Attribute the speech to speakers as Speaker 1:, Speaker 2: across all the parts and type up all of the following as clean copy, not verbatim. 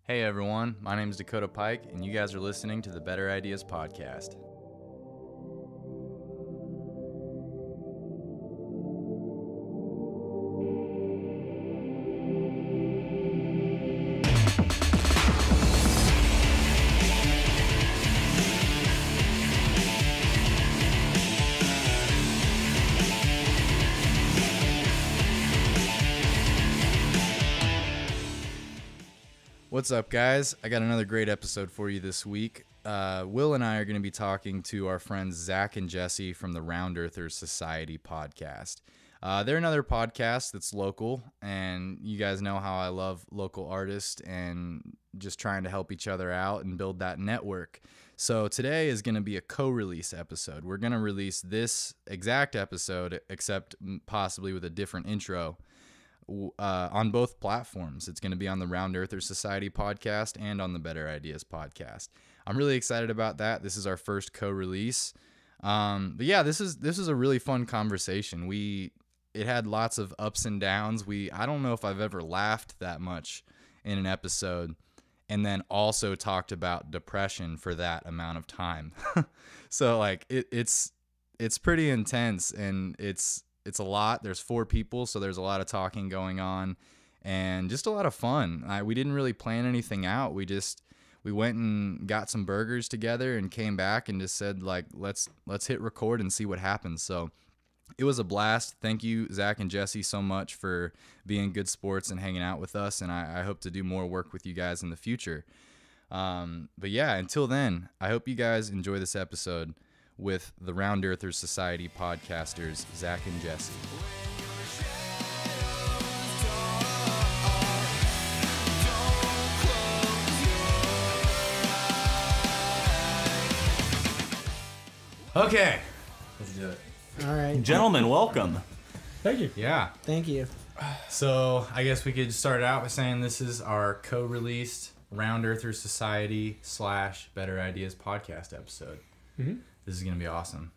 Speaker 1: Hey everyone, my name is Dakota Pike, and you guys are listening to the Better Ideas Podcast. What's up, guys? I got another great episode for you this week. Will and I are going to be talking to our friends Zach and Jesse from the Round Earthers Society podcast. They're another podcast that's local, and you guys know how I love local artists and just trying to help each other out and build that network. So today is going to be a co-release episode. We're going to release this exact episode, except possibly with a different intro, on both platforms. It's going to be on the Round Earthers Society podcast and on the Better Ideas podcast. I'm really excited about that. This is our first co-release. But yeah, this is a really fun conversation. It had lots of ups and downs. I don't know if I've ever laughed that much in an episode and then also talked about depression for that amount of time. So like it's pretty intense, and it's a lot. There's 4 people, so there's a lot of talking going on and just a lot of fun. We didn't really plan anything out. We went and got some burgers together and came back and just said, like, let's hit record and see what happens. So it was a blast. Thank you, Zach and Jesse, so much for being good sports and hanging out with us, and I hope to do more work with you guys in the future. But yeah, until then, I hope you guys enjoy this episode with the Round Earthers Society podcasters, Zach and Jesse. Okay, let's do it.
Speaker 2: All right.
Speaker 3: Gentlemen, welcome.
Speaker 4: Thank you.
Speaker 1: Yeah.
Speaker 2: Thank you.
Speaker 1: So I guess we could start out by saying this is our co-released Round Earthers Society / Better Ideas podcast episode.
Speaker 4: Mm-hmm.
Speaker 1: This is going to be awesome.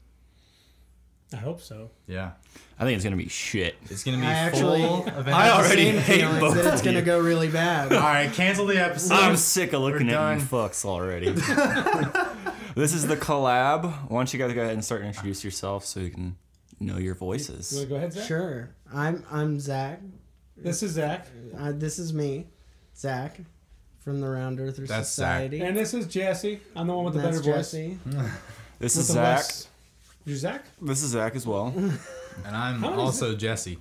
Speaker 4: I hope so.
Speaker 1: Yeah.
Speaker 3: I think it's gonna be shit.
Speaker 1: It's going to be
Speaker 2: I
Speaker 1: full
Speaker 2: actually-
Speaker 1: of
Speaker 3: I already hate both
Speaker 2: that it's
Speaker 3: of
Speaker 2: going to
Speaker 3: you.
Speaker 2: go really bad.
Speaker 1: All right, cancel the episode.
Speaker 3: I'm sick of looking
Speaker 1: We're
Speaker 3: at you
Speaker 1: done.
Speaker 3: fucks already. This is the collab. Why don't you guys go ahead and start to introduce yourself so you can know your
Speaker 4: You
Speaker 3: voices?
Speaker 4: want to go ahead, Zach?
Speaker 2: Sure. I'm Zach.
Speaker 4: This is Zach.
Speaker 2: This is me, Zach, from the Round Earthers
Speaker 1: That's
Speaker 2: Society.
Speaker 4: And this is Jesse. I'm the one with the
Speaker 2: That's
Speaker 4: better voice.
Speaker 2: Jesse.
Speaker 3: This
Speaker 4: With
Speaker 3: is
Speaker 4: the
Speaker 3: Zach.
Speaker 4: less- You Zach?
Speaker 3: This is Zach as well.
Speaker 1: And I'm
Speaker 4: How is
Speaker 1: also Jesse.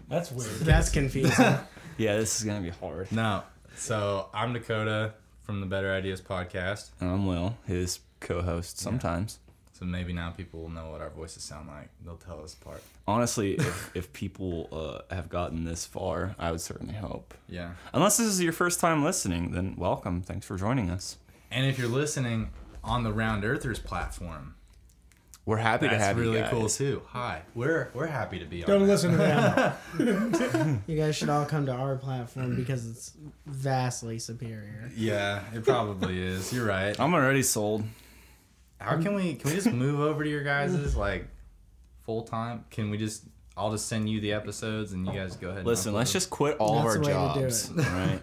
Speaker 4: That's weird.
Speaker 2: That's confusing.
Speaker 3: Yeah, this is gonna be hard.
Speaker 1: No. So I'm Dakota from the Better Ideas podcast.
Speaker 3: And I'm Will, his co-host sometimes.
Speaker 1: So maybe now people will know what our voices sound like. They'll tell us apart.
Speaker 3: Honestly, if people have gotten this far, I would certainly hope.
Speaker 1: Yeah.
Speaker 3: Unless this is your first time listening, then welcome. Thanks for joining us.
Speaker 1: And if you're listening on the Round Earthers platform,
Speaker 3: We're happy to
Speaker 1: that's
Speaker 3: have
Speaker 1: really
Speaker 3: you guys.
Speaker 1: cool too. Hi. We're happy to be on.
Speaker 4: Don't
Speaker 1: that.
Speaker 4: listen to them.
Speaker 2: You guys should all come to our platform because it's vastly superior.
Speaker 1: Yeah, it probably is. You're right.
Speaker 3: I'm already sold.
Speaker 1: How can we just move over to your guys's like full time? I'll just send you the episodes and you guys go ahead and
Speaker 3: Listen,
Speaker 1: upload
Speaker 3: let's
Speaker 1: them?
Speaker 3: just quit all of
Speaker 2: That's
Speaker 3: our
Speaker 2: the way to do
Speaker 3: jobs.
Speaker 2: it.
Speaker 3: Right?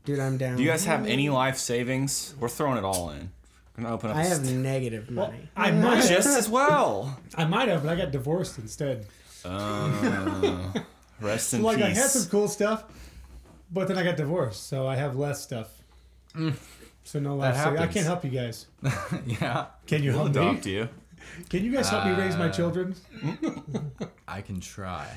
Speaker 2: Dude, I'm down.
Speaker 3: Do you guys have any life savings? We're throwing it all in. We're gonna open up.
Speaker 2: I
Speaker 3: a
Speaker 2: have negative
Speaker 4: Well,
Speaker 2: money.
Speaker 4: I might have.
Speaker 3: just as well.
Speaker 4: I might have, but I got divorced instead.
Speaker 3: Rest
Speaker 4: So,
Speaker 3: in
Speaker 4: like,
Speaker 3: peace.
Speaker 4: I had some cool stuff, but then I got divorced, so I have less stuff. So no life saving. I
Speaker 1: happens.
Speaker 4: can't help you guys.
Speaker 1: Yeah.
Speaker 4: Can you
Speaker 3: We'll
Speaker 4: help me?
Speaker 3: adopt you.
Speaker 4: Can you guys help me raise my children?
Speaker 1: I can try.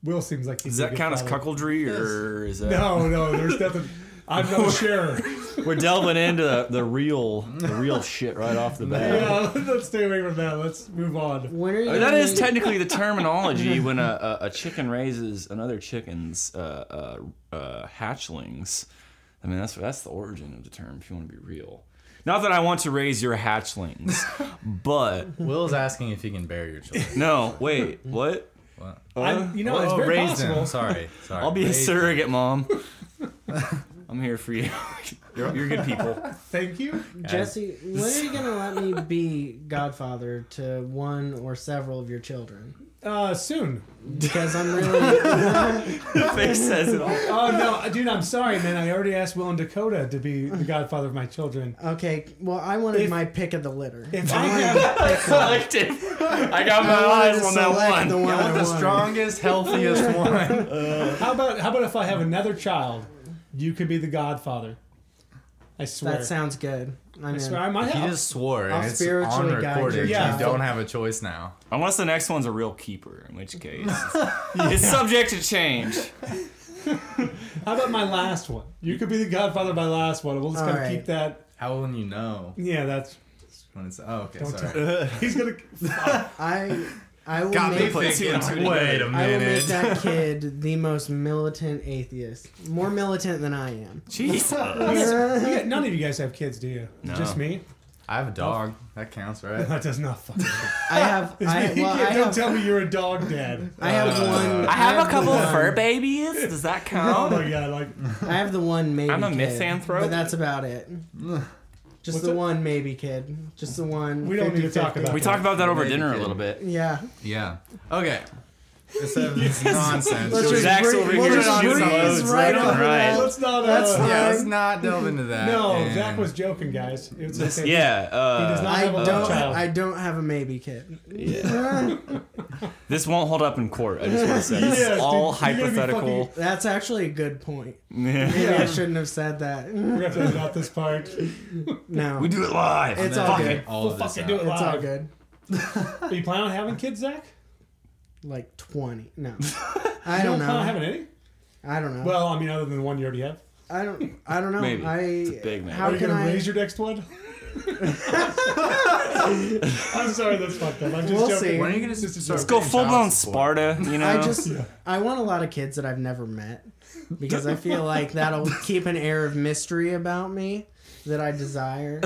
Speaker 4: Will seems like he's
Speaker 3: Does
Speaker 4: a
Speaker 3: that
Speaker 4: good
Speaker 3: count as
Speaker 4: father.
Speaker 3: cuckoldry, or is that?
Speaker 4: No, there's nothing. I'm no sharer.
Speaker 3: We're delving into the real shit right off the bat.
Speaker 4: Yeah, let's stay away from that. Let's move on.
Speaker 2: When are you
Speaker 3: That
Speaker 2: gonna
Speaker 3: is
Speaker 2: make-
Speaker 3: technically the terminology when a chicken raises another chicken's hatchlings. I mean, that's the origin of the term, if you want to be real. Not that I want to raise your hatchlings, but
Speaker 1: Will's asking if he can bear your children.
Speaker 3: no, wait, what?
Speaker 1: What?
Speaker 4: It's very
Speaker 1: raise
Speaker 4: possible.
Speaker 1: them. Sorry.
Speaker 3: I'll be a
Speaker 1: Raise
Speaker 3: surrogate mom. I'm here for you. You're good people.
Speaker 4: Thank you.
Speaker 2: Jesse, when are you going to let me be godfather to one or several of your children?
Speaker 4: Soon.
Speaker 2: Because I'm really.
Speaker 3: The face says it all.
Speaker 4: Oh no, dude, I'm sorry, man. I already asked Will and Dakota to be the godfather of my children.
Speaker 2: Okay, well, I wanted my pick of the litter.
Speaker 4: If
Speaker 2: I
Speaker 4: I
Speaker 2: wanted to pick one.
Speaker 3: Selective. I got my
Speaker 2: I wanted
Speaker 3: eyes
Speaker 2: to
Speaker 3: on that
Speaker 2: select
Speaker 3: one.
Speaker 2: the one I
Speaker 1: the
Speaker 2: wanted.
Speaker 1: strongest, healthiest one.
Speaker 4: How about if I have another child, you could be the godfather. I swear.
Speaker 2: That sounds good.
Speaker 4: I swear I might
Speaker 1: He
Speaker 4: have.
Speaker 1: just swore,
Speaker 2: I'll
Speaker 1: and it's
Speaker 2: spiritually
Speaker 1: on
Speaker 2: guide
Speaker 1: recorded.
Speaker 4: you. Yeah.
Speaker 1: You don't have a choice now.
Speaker 3: Unless the next one's a real keeper, in which case it's subject to change.
Speaker 4: How about my last one? You could be the godfather of my last one. We'll just kind of
Speaker 2: Alright.
Speaker 4: keep that.
Speaker 1: How will you know
Speaker 4: Yeah, that's.
Speaker 1: when it's? Oh, okay,
Speaker 4: Don't
Speaker 1: sorry.
Speaker 4: He's gonna.
Speaker 2: I will
Speaker 1: Got me
Speaker 2: make.
Speaker 1: thinking. Wait a
Speaker 2: I will make
Speaker 1: minute.
Speaker 2: that kid the most militant atheist. More militant than I am.
Speaker 3: Jesus.
Speaker 4: None of you guys have kids, do you?
Speaker 3: No.
Speaker 4: Just me.
Speaker 1: I have a dog. That counts, right?
Speaker 4: That does not fucking.
Speaker 2: I have.
Speaker 4: Don't tell me you're a dog dad.
Speaker 2: I have one.
Speaker 3: I have a couple
Speaker 2: the
Speaker 3: of fur
Speaker 2: one-
Speaker 3: babies. Does that
Speaker 4: Oh
Speaker 3: count?
Speaker 4: my god! Like
Speaker 2: I have the one maybe.
Speaker 3: I'm a
Speaker 2: kid,
Speaker 3: misanthrope.
Speaker 2: but that's about it. Just
Speaker 4: What's
Speaker 2: the
Speaker 4: it?
Speaker 2: one maybe kid. Just the one.
Speaker 4: We don't need to
Speaker 2: 50-50.
Speaker 4: talk about
Speaker 3: We talked about that over
Speaker 1: Maybe
Speaker 3: dinner a
Speaker 1: kid.
Speaker 3: little bit.
Speaker 2: Yeah.
Speaker 1: Yeah. Okay. This nonsense.
Speaker 2: Let's just
Speaker 3: Zach's
Speaker 2: breeze-
Speaker 3: over
Speaker 2: we'll
Speaker 3: here
Speaker 2: just
Speaker 3: shooting
Speaker 2: breeze
Speaker 3: loads
Speaker 2: right
Speaker 3: left and
Speaker 2: over
Speaker 3: right.
Speaker 2: that.
Speaker 4: let's not.
Speaker 2: That's fine.
Speaker 1: Yeah, let's not delve into that.
Speaker 4: No,
Speaker 1: and-
Speaker 4: Zach was joking, guys. It was okay.
Speaker 3: Yeah.
Speaker 4: He does not
Speaker 2: I
Speaker 4: have a
Speaker 2: don't.
Speaker 4: child.
Speaker 2: I don't have a maybe kid.
Speaker 3: This won't hold up in court. I just want to say this
Speaker 4: Yes,
Speaker 3: is all
Speaker 4: dude, you're gonna be
Speaker 3: hypothetical.
Speaker 2: That's actually a good point.
Speaker 3: Yeah.
Speaker 2: Maybe I shouldn't have said that.
Speaker 4: We're gonna have to edit out this part.
Speaker 2: No.
Speaker 3: We do it live.
Speaker 2: It's
Speaker 1: then
Speaker 2: all
Speaker 1: fuck
Speaker 2: good.
Speaker 1: it, all
Speaker 4: We'll
Speaker 1: of this
Speaker 4: fucking do
Speaker 1: out.
Speaker 4: it
Speaker 2: It's all
Speaker 4: live.
Speaker 2: good.
Speaker 4: Are you planning on having kids, Zach?
Speaker 2: Like 20. No.
Speaker 4: You
Speaker 2: I don't
Speaker 4: plan on
Speaker 2: know.
Speaker 4: having any?
Speaker 2: I don't know.
Speaker 4: Well, I mean, other than the one you already have.
Speaker 2: I don't know.
Speaker 3: Maybe.
Speaker 2: It's
Speaker 3: a big man.
Speaker 2: How
Speaker 4: Are you
Speaker 2: can
Speaker 4: gonna
Speaker 2: I?
Speaker 4: raise your next one? I'm sorry, that's fucked up. I'm just
Speaker 2: We'll
Speaker 4: joking.
Speaker 2: see.
Speaker 1: When are you gonna just
Speaker 3: Let's
Speaker 1: start
Speaker 3: go
Speaker 1: paying
Speaker 3: full
Speaker 1: child
Speaker 3: blown
Speaker 1: support?
Speaker 3: Sparta. You know.
Speaker 2: I just
Speaker 4: Yeah.
Speaker 2: I want a lot of kids that I've never met because I feel like that'll keep an air of mystery about me that I desire.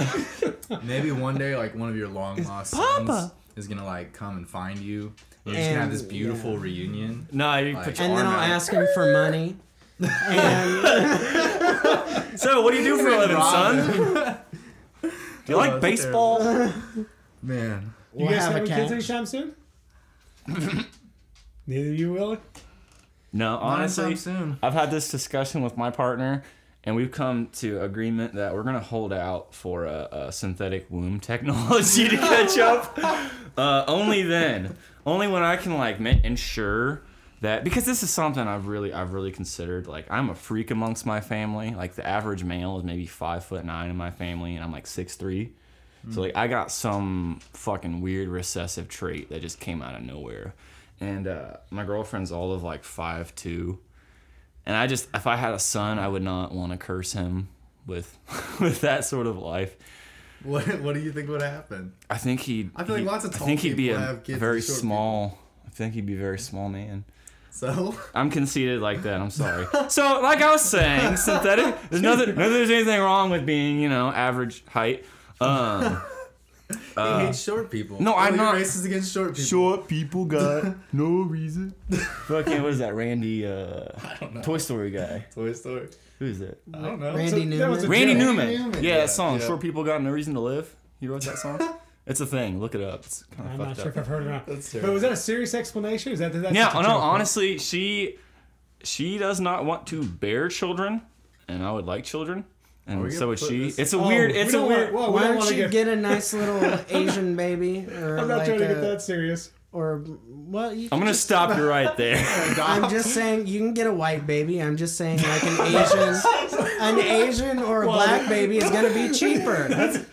Speaker 1: Maybe one day, like one of your long lost sons is gonna like come and find you. You're just gonna have this
Speaker 2: And-
Speaker 1: beautiful
Speaker 2: yeah.
Speaker 1: reunion.
Speaker 3: No, you
Speaker 1: Like-
Speaker 3: put your
Speaker 2: And then
Speaker 3: arm
Speaker 2: I'll
Speaker 3: out.
Speaker 2: ask him for money. And
Speaker 3: So, what do you do for a living, son? Do you like
Speaker 1: that's
Speaker 3: baseball?
Speaker 1: Man,
Speaker 4: You
Speaker 2: we'll
Speaker 4: guys
Speaker 2: have a
Speaker 4: having kids
Speaker 2: cat.
Speaker 4: anytime soon? Neither of you will?
Speaker 3: No, honestly,
Speaker 1: anytime soon.
Speaker 3: I've had this discussion with my partner, and we've come to agreement that we're gonna hold out for a synthetic womb technology to catch up. Only then, only when I can like ensure that, because this is something I've really considered. Like, I'm a freak amongst my family. Like, the average male is maybe 5'9" in my family, and I'm like 6'3". So like, I got some fucking weird recessive trait that just came out of nowhere. And my girlfriend's all of like 5'2", and I just, if I had a son, I would not want to curse him with with that sort of life.
Speaker 1: what do you think would happen?
Speaker 3: I think he'd.
Speaker 1: I feel like lots of
Speaker 3: I
Speaker 1: tall
Speaker 3: think he'd be
Speaker 1: people
Speaker 3: a
Speaker 1: have kids
Speaker 3: very
Speaker 1: with short
Speaker 3: small. I think he'd be a very small man.
Speaker 1: So
Speaker 3: I'm conceited like that. I'm sorry. So, like I was saying, synthetic. There's anything wrong with being, average height.
Speaker 1: he hates short people.
Speaker 3: no, I'm
Speaker 1: you're
Speaker 3: not-
Speaker 1: racist against short people.
Speaker 3: Short people got no reason. Fucking, what is that? Randy, Toy Story guy.
Speaker 1: Toy Story.
Speaker 3: Who is it?
Speaker 1: I don't know.
Speaker 2: Randy
Speaker 4: that was
Speaker 2: Newman.
Speaker 4: a
Speaker 3: Randy
Speaker 4: joke.
Speaker 3: Newman.
Speaker 1: Newman,
Speaker 3: Yeah,
Speaker 1: yeah,
Speaker 3: that song.
Speaker 1: yeah.
Speaker 3: Short people got no reason to live. He wrote that song. It's a thing. Look it up. It's kind
Speaker 4: I'm
Speaker 3: of
Speaker 4: not
Speaker 3: fucked
Speaker 4: sure
Speaker 3: up.
Speaker 4: if I've heard it or not.
Speaker 1: That's
Speaker 4: But
Speaker 1: terrible.
Speaker 4: was that a serious explanation? Is that that's
Speaker 3: Yeah,
Speaker 4: just a
Speaker 3: no,
Speaker 4: joke?
Speaker 3: honestly, she does not want to bear children, and I would like children,
Speaker 1: Are
Speaker 3: and
Speaker 1: we
Speaker 3: so
Speaker 1: gonna
Speaker 3: is
Speaker 1: put
Speaker 3: she.
Speaker 1: this-
Speaker 3: It's a
Speaker 4: Oh,
Speaker 3: weird.
Speaker 4: we
Speaker 3: It's a
Speaker 4: don't
Speaker 3: weird.
Speaker 4: Want, well, we
Speaker 2: Why
Speaker 4: don't
Speaker 2: don't
Speaker 4: want to
Speaker 2: you
Speaker 4: get.
Speaker 2: get a nice little Asian baby, or
Speaker 4: I'm not
Speaker 2: like
Speaker 4: trying to get
Speaker 2: a,
Speaker 4: that serious.
Speaker 2: or well, you
Speaker 3: I'm
Speaker 2: can
Speaker 3: gonna
Speaker 2: just,
Speaker 3: stop you right there.
Speaker 2: I'm just saying you can get a white baby. I'm just saying like an Asian or a black baby is gonna be cheaper.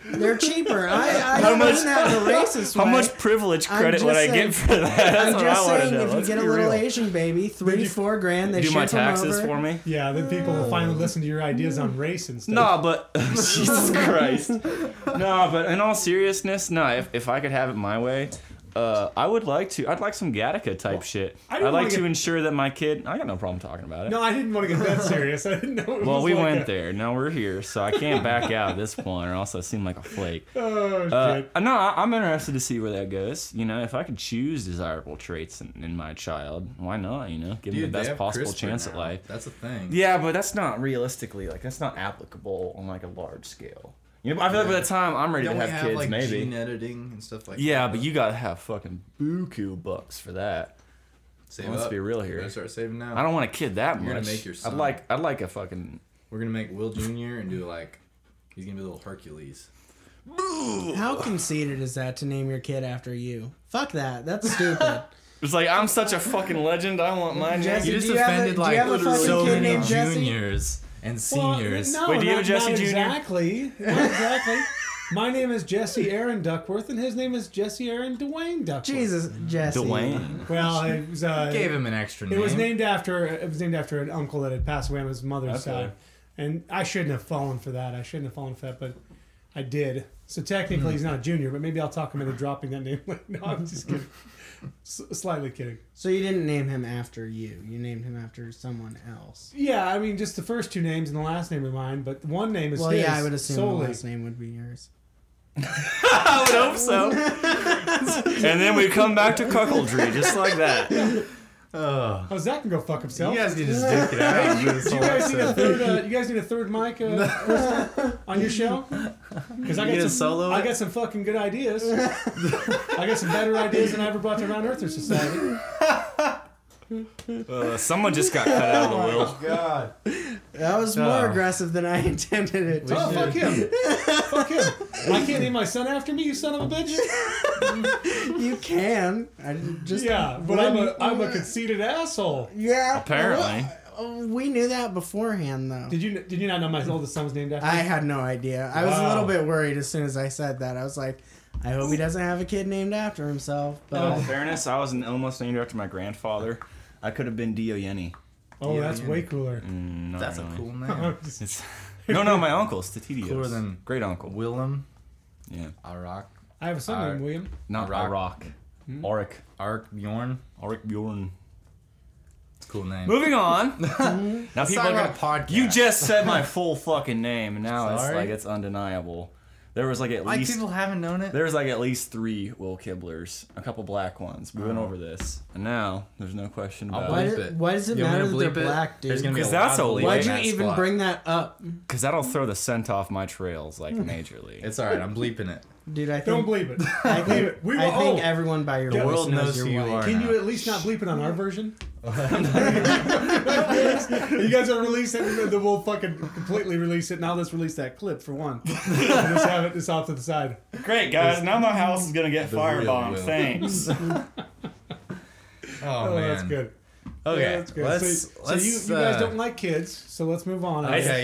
Speaker 2: They're cheaper. I don't
Speaker 3: much-
Speaker 2: mean that in a racist way.
Speaker 3: How much privilege
Speaker 2: I'm
Speaker 3: credit
Speaker 2: just
Speaker 3: would I
Speaker 2: saying-
Speaker 3: get for that? That's
Speaker 2: I'm
Speaker 3: what
Speaker 2: just
Speaker 3: I want to
Speaker 2: saying
Speaker 3: know.
Speaker 2: if you
Speaker 3: Let's
Speaker 2: get a
Speaker 3: be
Speaker 2: little
Speaker 3: real.
Speaker 2: Asian baby, $3-4 grand, they
Speaker 3: Do my
Speaker 2: ship them
Speaker 3: taxes
Speaker 2: over.
Speaker 3: for me?
Speaker 4: Yeah, then people will finally listen to your ideas on race and stuff.
Speaker 3: No, but Jesus Christ. No, but in all seriousness, no. If I could have it my way, I would like to. I'd like some Gattaca type shit.
Speaker 4: I didn't
Speaker 3: I'd like
Speaker 4: wanna
Speaker 3: to
Speaker 4: get-
Speaker 3: ensure that my kid. I got no problem talking about it.
Speaker 4: No, I didn't want to get that serious. I didn't know it
Speaker 3: Well,
Speaker 4: was
Speaker 3: we
Speaker 4: like
Speaker 3: went
Speaker 4: a-
Speaker 3: there. Now we're here, so I can't back out at this point, or else I seem like a flake.
Speaker 4: Oh, shit.
Speaker 3: No, I'm interested to see where that goes. If I could choose desirable traits in my child, why not? Give them the
Speaker 1: Dude, they
Speaker 3: best
Speaker 1: have
Speaker 3: possible
Speaker 1: CRISPR
Speaker 3: chance at life.
Speaker 1: That's a thing.
Speaker 3: Yeah, but that's not realistically, that's not applicable on like a large scale. You know, I feel like by the time I'm ready
Speaker 1: Don't
Speaker 3: to
Speaker 1: we
Speaker 3: have kids,
Speaker 1: like
Speaker 3: maybe.
Speaker 1: gene editing and stuff like
Speaker 3: Yeah,
Speaker 1: that?
Speaker 3: but you gotta have fucking buku bucks for that.
Speaker 1: Save
Speaker 3: Let's
Speaker 1: up.
Speaker 3: be real
Speaker 1: You
Speaker 3: here.
Speaker 1: better start saving now.
Speaker 3: I don't want a kid that
Speaker 1: You're
Speaker 3: much.
Speaker 1: gonna make your son.
Speaker 3: I'd like a fucking.
Speaker 1: We're gonna make Will Jr. and do like he's gonna be a little Hercules.
Speaker 2: How conceited is that to name your kid after you? Fuck that. That's stupid.
Speaker 3: It's like I'm such a fucking legend. I want my name.
Speaker 2: Jesse,
Speaker 1: You just
Speaker 2: do you have a-
Speaker 1: offended
Speaker 2: do you
Speaker 1: like
Speaker 2: have a fucking
Speaker 1: so
Speaker 2: kid
Speaker 1: many
Speaker 2: named Jesse?
Speaker 1: juniors and seniors.
Speaker 4: Well, no,
Speaker 3: Wait, do you have a Jesse
Speaker 4: not
Speaker 3: Jr.?
Speaker 4: Exactly. Not exactly. My name is Jesse Aaron Duckworth, and his name is Jesse Aaron Dwayne Duckworth.
Speaker 2: Jesus, Jesse.
Speaker 3: Dwayne.
Speaker 4: Well, it was.
Speaker 1: Gave him an extra name.
Speaker 4: It was named after an uncle that had passed away on his mother's
Speaker 3: Okay.
Speaker 4: side, and I shouldn't have fallen for that. But I did. So technically, he's not a junior, but maybe I'll talk him into dropping that name. No, I'm just kidding. Slightly kidding.
Speaker 2: So you didn't name him after you. You named him after someone else.
Speaker 4: Yeah, I mean, just the first two names and the last name are mine, but one name is
Speaker 2: Well,
Speaker 4: his.
Speaker 2: yeah, I would assume
Speaker 4: solely.
Speaker 2: the last name would be yours.
Speaker 3: I would hope so. And then we come back to cuckoldry, just like that.
Speaker 1: Oh,
Speaker 4: Oh, Zach can go fuck himself.
Speaker 1: you guys need to stick it out.
Speaker 4: Do you guys need a third? You guys need a third mic on your show? Because
Speaker 1: You get a solo
Speaker 4: I
Speaker 1: it?
Speaker 4: got some fucking good ideas. I got some better ideas than I ever brought to Round Earther Society.
Speaker 3: Someone just got cut out of the will.
Speaker 1: God.
Speaker 2: That was more aggressive than I intended it to.
Speaker 4: Oh, fuck him. Fuck him. I can't name my son after me, you son of a bitch.
Speaker 2: You can. I just
Speaker 4: Yeah, but I'm a conceited asshole.
Speaker 2: Yeah.
Speaker 3: Apparently.
Speaker 2: We knew that beforehand, though.
Speaker 4: Did you not know my oldest son was named after
Speaker 2: I
Speaker 4: me?
Speaker 2: had no idea. I was a
Speaker 4: Wow.
Speaker 2: little bit worried as soon as I said that. I was like, I hope he doesn't have a kid named after himself.
Speaker 3: In
Speaker 2: But
Speaker 3: all fairness, I was almost named after my grandfather. I could have been Dio Yenny.
Speaker 4: Oh, that's
Speaker 1: Yeah.
Speaker 4: way cooler.
Speaker 3: Not
Speaker 1: That's
Speaker 3: really.
Speaker 1: a cool name.
Speaker 3: It's, no, my uncle, Statitios.
Speaker 1: Cooler than
Speaker 3: great uncle.
Speaker 1: Willem,
Speaker 3: Yeah,
Speaker 1: Arak,
Speaker 4: I have a son named William.
Speaker 3: not
Speaker 1: Rock.
Speaker 3: Rock. Auric.
Speaker 1: Ark Bjorn.
Speaker 3: Bjorn.
Speaker 1: It's a cool name.
Speaker 3: Moving on. Now
Speaker 1: Let's
Speaker 3: people
Speaker 1: talk
Speaker 3: are
Speaker 1: about
Speaker 3: gonna,
Speaker 1: podcast.
Speaker 3: you just said my full fucking name, and now
Speaker 1: Sorry?
Speaker 3: it's like it's undeniable. There was like at
Speaker 1: Like
Speaker 3: least
Speaker 1: people haven't known it.
Speaker 3: there's like at least 3 Will Kibblers, a couple black ones. We went over this, and now there's no question
Speaker 1: I'll
Speaker 3: about
Speaker 2: why,
Speaker 3: it.
Speaker 1: bleep it.
Speaker 2: why does it
Speaker 1: You want me
Speaker 2: matter
Speaker 1: to
Speaker 2: that they're
Speaker 1: bleep it?
Speaker 2: black, dude?
Speaker 1: There's gonna be a
Speaker 3: 'Cause that's
Speaker 1: lot of
Speaker 3: a
Speaker 1: bleep
Speaker 3: white
Speaker 2: Why'd
Speaker 1: in
Speaker 2: you
Speaker 1: that
Speaker 2: even
Speaker 1: spot.
Speaker 2: bring that up?
Speaker 3: Because that'll throw the scent off my trails like majorly.
Speaker 1: It's alright. I'm bleeping it.
Speaker 2: Dude, I
Speaker 4: Don't
Speaker 2: think,
Speaker 4: bleep it.
Speaker 2: I
Speaker 4: Bleep
Speaker 2: think,
Speaker 4: it. We
Speaker 2: I
Speaker 4: will-
Speaker 2: think
Speaker 4: oh,
Speaker 2: everyone by your
Speaker 4: The
Speaker 2: voice
Speaker 1: world knows
Speaker 2: you're
Speaker 1: who you
Speaker 2: white.
Speaker 1: are.
Speaker 4: Can
Speaker 1: now.
Speaker 4: you at least not bleep it on our version? You guys are releasing it, then we'll fucking completely release it, and I'll just release that clip for one. And just have it just off to the side.
Speaker 3: Great guys, now my house is gonna get
Speaker 1: The real
Speaker 3: firebombed.
Speaker 1: Will.
Speaker 3: Thanks.
Speaker 1: Oh, man.
Speaker 4: That's good.
Speaker 1: Okay.
Speaker 4: Yeah, that's good.
Speaker 1: Let's,
Speaker 4: So you guys don't like kids, so let's move on.
Speaker 1: Yeah.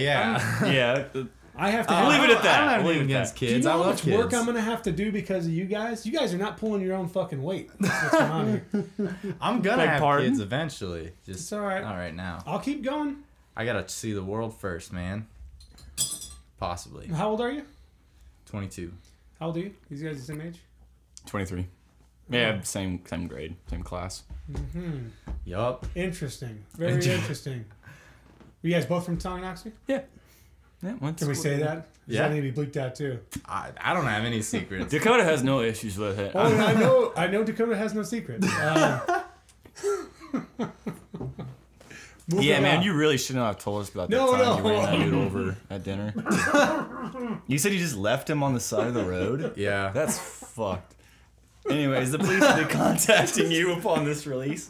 Speaker 3: Yeah.
Speaker 4: I have to
Speaker 3: I'll
Speaker 4: have.
Speaker 3: leave it at that.
Speaker 1: I don't have
Speaker 3: I'll leave
Speaker 1: anything
Speaker 3: it at
Speaker 1: against
Speaker 3: that.
Speaker 4: Do you
Speaker 1: kids.
Speaker 4: know
Speaker 1: I
Speaker 4: how
Speaker 1: love
Speaker 4: much
Speaker 1: kids.
Speaker 4: work I'm gonna have to do because of you guys? You guys are not pulling your own fucking weight. That's what's going on here.
Speaker 1: I'm gonna
Speaker 3: Beg
Speaker 1: have
Speaker 3: pardon?
Speaker 1: kids eventually. Just
Speaker 4: It's all right.
Speaker 1: Not right now.
Speaker 4: I'll keep going.
Speaker 1: I gotta see the world first, man. Possibly.
Speaker 4: How old are you?
Speaker 1: 22.
Speaker 4: How old are you? These guys the same age?
Speaker 3: 23. Yeah, same grade, same class.
Speaker 4: Mm-hmm.
Speaker 1: Yup.
Speaker 4: Interesting. Very interesting. You guys both from Tonganoxie?
Speaker 3: Yeah, went to
Speaker 4: Can we
Speaker 3: school
Speaker 4: say
Speaker 3: together.
Speaker 4: that? Does
Speaker 1: Yeah.
Speaker 4: that need to be bleeped out too?
Speaker 1: I don't have any secrets.
Speaker 3: Dakota has no issues with it.
Speaker 4: Oh, and I know Dakota has no secrets. Moving
Speaker 3: Yeah, man,
Speaker 4: on.
Speaker 3: you really shouldn't have told us about that
Speaker 4: No,
Speaker 3: time you
Speaker 4: no.
Speaker 3: ran that dude over at dinner. You said you just left him on the side of the road?
Speaker 1: Yeah.
Speaker 3: That's fucked. Anyways, the police will be contacting you upon this release.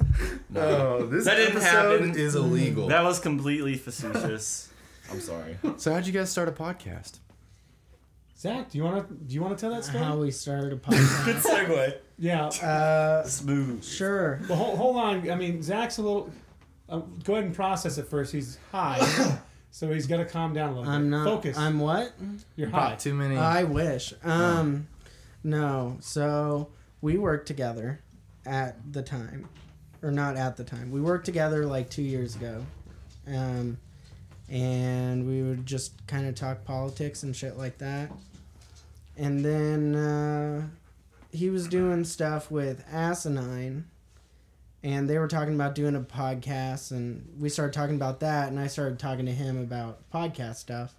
Speaker 1: Oh, this
Speaker 3: That didn't
Speaker 1: episode
Speaker 3: happen.
Speaker 1: is illegal.
Speaker 3: That was completely facetious. I'm sorry.
Speaker 1: So how'd you guys start a podcast?
Speaker 4: Zach, do you want to tell that story?
Speaker 2: How we started a podcast.
Speaker 3: Good segue.
Speaker 4: Yeah.
Speaker 3: Smooth.
Speaker 2: Sure.
Speaker 4: Well, hold on. I mean, Zach's a little. Go ahead and process it first. He's high, so he's got to calm down a little
Speaker 2: I'm
Speaker 4: bit.
Speaker 2: not.
Speaker 4: Focus.
Speaker 2: I'm what?
Speaker 4: You're high.
Speaker 1: Bought too many.
Speaker 2: I wish. No. So we worked together at the time, or not at the time. We worked together like 2 years ago, and we would just kind of talk politics and shit like that. And then he was doing stuff with Asinine, and they were talking about doing a podcast, and we started talking about that, and I started talking to him about podcast stuff,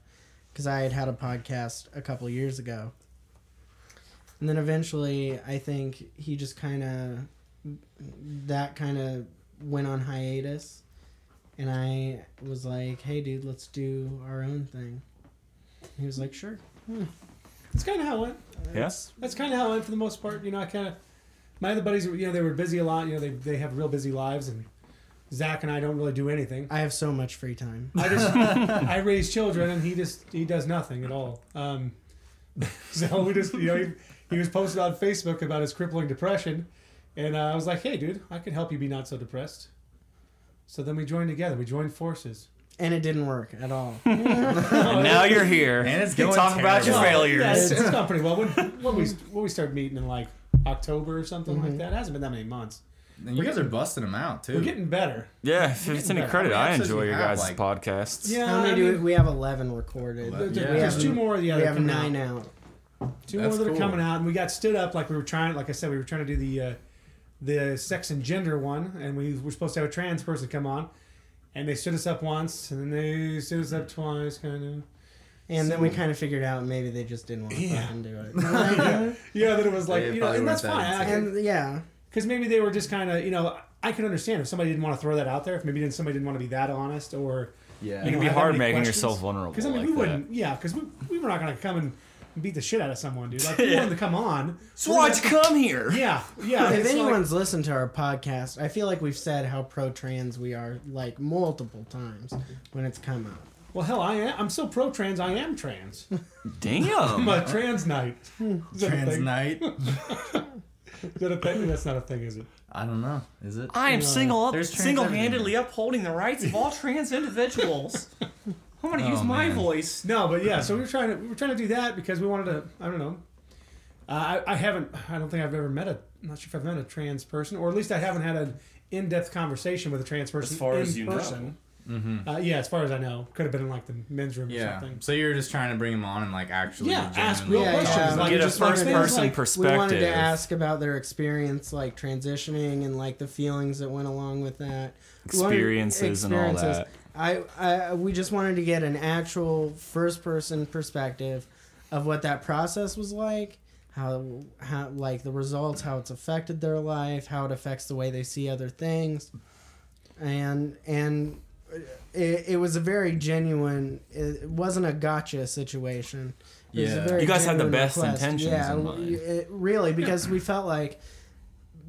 Speaker 2: because I had a podcast a couple years ago. And then eventually, I think he just kind of went on hiatus, and I was like, hey, dude, let's do our own thing. He was like, sure.
Speaker 4: It's kind of how it went.
Speaker 3: Yes.
Speaker 4: That's kind of how it went for the most part. I kind of, my other buddies, they were busy a lot. They have real busy lives, and Zach and I don't really do anything.
Speaker 2: I have so much free time.
Speaker 4: I raise children, and he does nothing at all. So we just, he was posted on Facebook about his crippling depression, and I was like, hey, dude, I can help you be not so depressed. So then we joined together. We joined forces.
Speaker 2: And it didn't work at all.
Speaker 3: And now you're here.
Speaker 1: And it's
Speaker 3: to
Speaker 1: going
Speaker 3: talk about your
Speaker 1: terrible.
Speaker 3: failures.
Speaker 4: Yeah, it's gone pretty well. When we started meeting in like October or something like that. It hasn't been that many months.
Speaker 1: And you guys are busting them out too.
Speaker 4: We're getting better.
Speaker 3: Yeah, if it's any
Speaker 4: better.
Speaker 3: credit,
Speaker 1: How many
Speaker 3: I
Speaker 1: episodes
Speaker 3: enjoy
Speaker 1: you
Speaker 3: your
Speaker 1: have,
Speaker 3: guys'
Speaker 1: like-
Speaker 3: podcasts.
Speaker 4: Yeah,
Speaker 2: How many do we have? 11 recorded.
Speaker 4: There's two more. Yeah,
Speaker 2: We
Speaker 4: that are
Speaker 2: have
Speaker 4: coming
Speaker 2: 9
Speaker 4: out.
Speaker 2: out.
Speaker 4: Two
Speaker 1: That's
Speaker 4: more that are
Speaker 1: cool.
Speaker 4: coming out, and we got stood up like we were trying. Like I said, we were trying to do the sex and gender one, and we were supposed to have a trans person come on, and they stood us up once, and then they stood us up twice, kind of.
Speaker 2: And then we kind of figured out maybe they just didn't want to fucking do it.
Speaker 4: Yeah, that it was like
Speaker 1: They probably
Speaker 4: and that's
Speaker 1: weren't that
Speaker 4: fine.
Speaker 2: And yeah.
Speaker 4: Because maybe they were just kind of I could understand if somebody didn't want to throw that out there. If maybe somebody didn't want to be that honest, or
Speaker 1: Yeah.
Speaker 3: It can be
Speaker 4: have
Speaker 3: hard
Speaker 4: any
Speaker 3: making
Speaker 4: questions?
Speaker 3: yourself vulnerable.
Speaker 4: Because we
Speaker 3: like that.
Speaker 4: wouldn't. Yeah, because we were not going to come and beat the shit out of someone, dude. Like we wanted to come on.
Speaker 3: So why'd you come here?
Speaker 4: Yeah.
Speaker 2: If
Speaker 4: it's
Speaker 2: anyone's listened to our podcast, I feel like we've said how pro-trans we are like multiple times when it's come up.
Speaker 4: well, hell, I'm so pro-trans. I am trans. I'm
Speaker 3: Damn.
Speaker 4: a trans knight. Is that a
Speaker 1: Trans
Speaker 4: thing?
Speaker 1: night.
Speaker 4: Is that a thing? That's not a thing, is it?
Speaker 1: I don't know. Is it?
Speaker 3: I am
Speaker 1: There's trans
Speaker 3: single-handedly upholding the rights of all trans individuals. I'm gonna use my
Speaker 1: man.
Speaker 3: voice.
Speaker 4: No, but yeah. So we were trying to do that because we wanted to. I don't know. I don't think I've ever met I'm not sure if I've met a trans person, or at least I haven't had an in-depth conversation with a trans person
Speaker 3: As far
Speaker 4: in
Speaker 3: as you know.
Speaker 4: person.
Speaker 1: Mm-hmm.
Speaker 4: Yeah, as far as I know, could have been in like the men's room or
Speaker 1: Yeah.
Speaker 4: something.
Speaker 1: So you're just trying to bring them on and like actually
Speaker 4: Ask
Speaker 1: genuinely
Speaker 4: real
Speaker 2: Yeah,
Speaker 4: questions.
Speaker 2: yeah.
Speaker 4: Like,
Speaker 3: Get a
Speaker 4: just like things
Speaker 3: first-person
Speaker 4: like,
Speaker 3: perspective.
Speaker 2: We wanted to ask about their experience, like transitioning and like the feelings that went along with that. We wanted-
Speaker 3: Experiences and all that.
Speaker 2: We just wanted to get an actual first-person perspective of what that process was like, how like the results, how it's affected their life, how it affects the way they see other things, and it was a very genuine. It wasn't a gotcha situation. It was a
Speaker 1: Yeah.
Speaker 2: very
Speaker 3: You guys had the
Speaker 2: genuine
Speaker 3: best
Speaker 2: request.
Speaker 3: intentions
Speaker 2: Yeah,
Speaker 3: in mind.
Speaker 2: really, because we felt like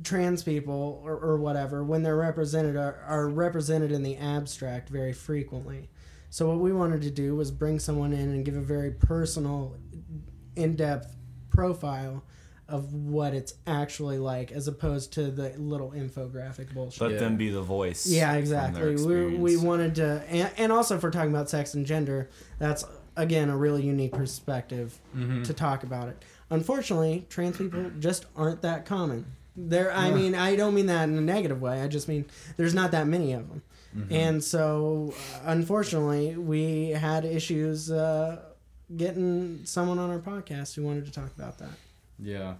Speaker 2: trans people or whatever, when they're represented, are represented in the abstract very frequently. So what we wanted to do was bring someone in and give a very personal, in-depth profile of what it's actually like, as opposed to the little infographic bullshit.
Speaker 3: Let them be the voice.
Speaker 2: Yeah,
Speaker 3: from
Speaker 2: exactly.
Speaker 3: their
Speaker 2: We
Speaker 3: experience.
Speaker 2: wanted to, and also if we're talking about sex and gender, that's again a really unique perspective to talk about it. Unfortunately, trans people just aren't that common. I mean, I don't mean that in a negative way. I just mean there's not that many of them, and so unfortunately, we had issues getting someone on our podcast who wanted to talk about that.
Speaker 1: Yeah.